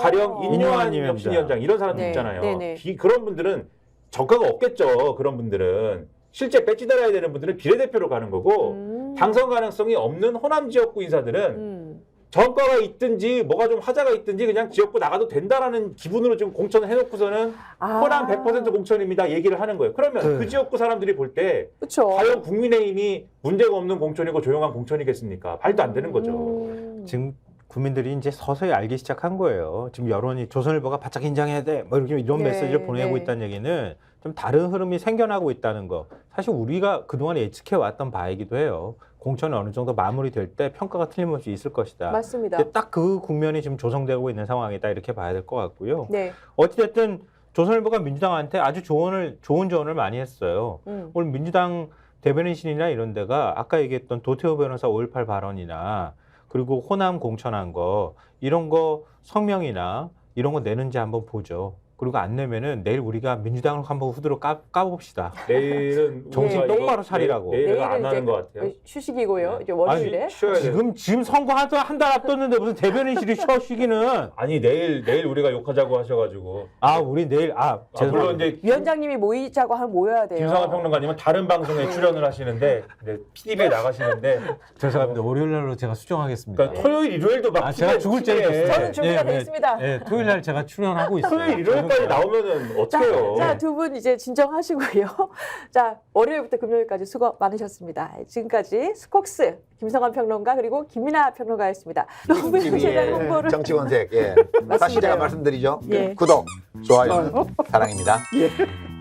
가령 인요한 혁신위원장 이런 사람들 네. 있잖아요. 네네. 그런 분들은 정가가 없겠죠. 그런 분들은. 실제 배지 달아야 되는 분들은 비례대표로 가는 거고 당선 가능성이 없는 호남 지역구 인사들은 전과가 있든지 뭐가 좀 하자가 있든지 그냥 지역구 나가도 된다라는 기분으로 지금 공천을 해놓고서는 호남 100% 공천입니다 얘기를 하는 거예요. 그러면 그 지역구 사람들이 볼 때 과연 국민의힘이 문제가 없는 공천이고 조용한 공천이겠습니까? 말도 안 되는 거죠. 지금 국민들이 이제 서서히 알기 시작한 거예요. 지금 여론이 조선일보가 바짝 인정해야 돼. 뭐 이렇게 이런 네, 메시지를 보내고 네. 있다는 얘기는 좀 다른 흐름이 생겨나고 있다는 거. 사실 우리가 그동안 예측해 왔던 바이기도 해요. 공천이 어느 정도 마무리될 때 평가가 틀림없이 있을 것이다. 맞습니다. 근데 딱 그 국면이 지금 조성되고 있는 상황이다 이렇게 봐야 될 것 같고요. 네. 어찌됐든 조선일보가 민주당한테 아주 좋은 조언을 많이 했어요. 오늘 민주당 대변인실이나 이런 데가 아까 얘기했던 도태우 변호사 5.18 발언이나 그리고 호남 공천한 거 이런 거 성명이나 이런 거 내는지 한번 보죠. 그리고 안 내면은 내일 우리가 민주당을 한번 후드로 까봅시다. 내일은 정신 우리가 똑바로 이거 차리라고. 내일은 안 내일은 하는 이제 것 같아요. 휴식이고요. 이제 월요일에. 쉬어야 돼요. 지금 선거 한 달 앞뒀는데 무슨 대변인실이 쉬어 쉬기는. 아니 내일 우리가 욕하자고 하셔가지고. 우리 내일 물론 이제 위원장님이 모이자고 하면 모여야 돼요. 김성환 평론가님은 다른 방송에 출연을 하시는데 이제 PDB에 나가시는데 죄송합니다. 월요일 날로 제가 수정하겠습니다. 그러니까 토요일 일요일도 막 제가 죽을 죄를 저는 준비가 돼 있습니다. 토요일 날 제가 출연하고 있어요. 토요일 일요일까지 나오면은 어떡해요? 자, 두 분 이제 진정하시고요. 자, 월요일부터 금요일까지 수고 많으셨습니다. 지금까지 스콕스 김성환 평론가 그리고 김민아 평론가였습니다. 너무 현실의 홍보를 정치권색. 예. 맞습니다. 다시 제가 말씀드리죠. 예. 구독, 좋아요, 사랑입니다. 예.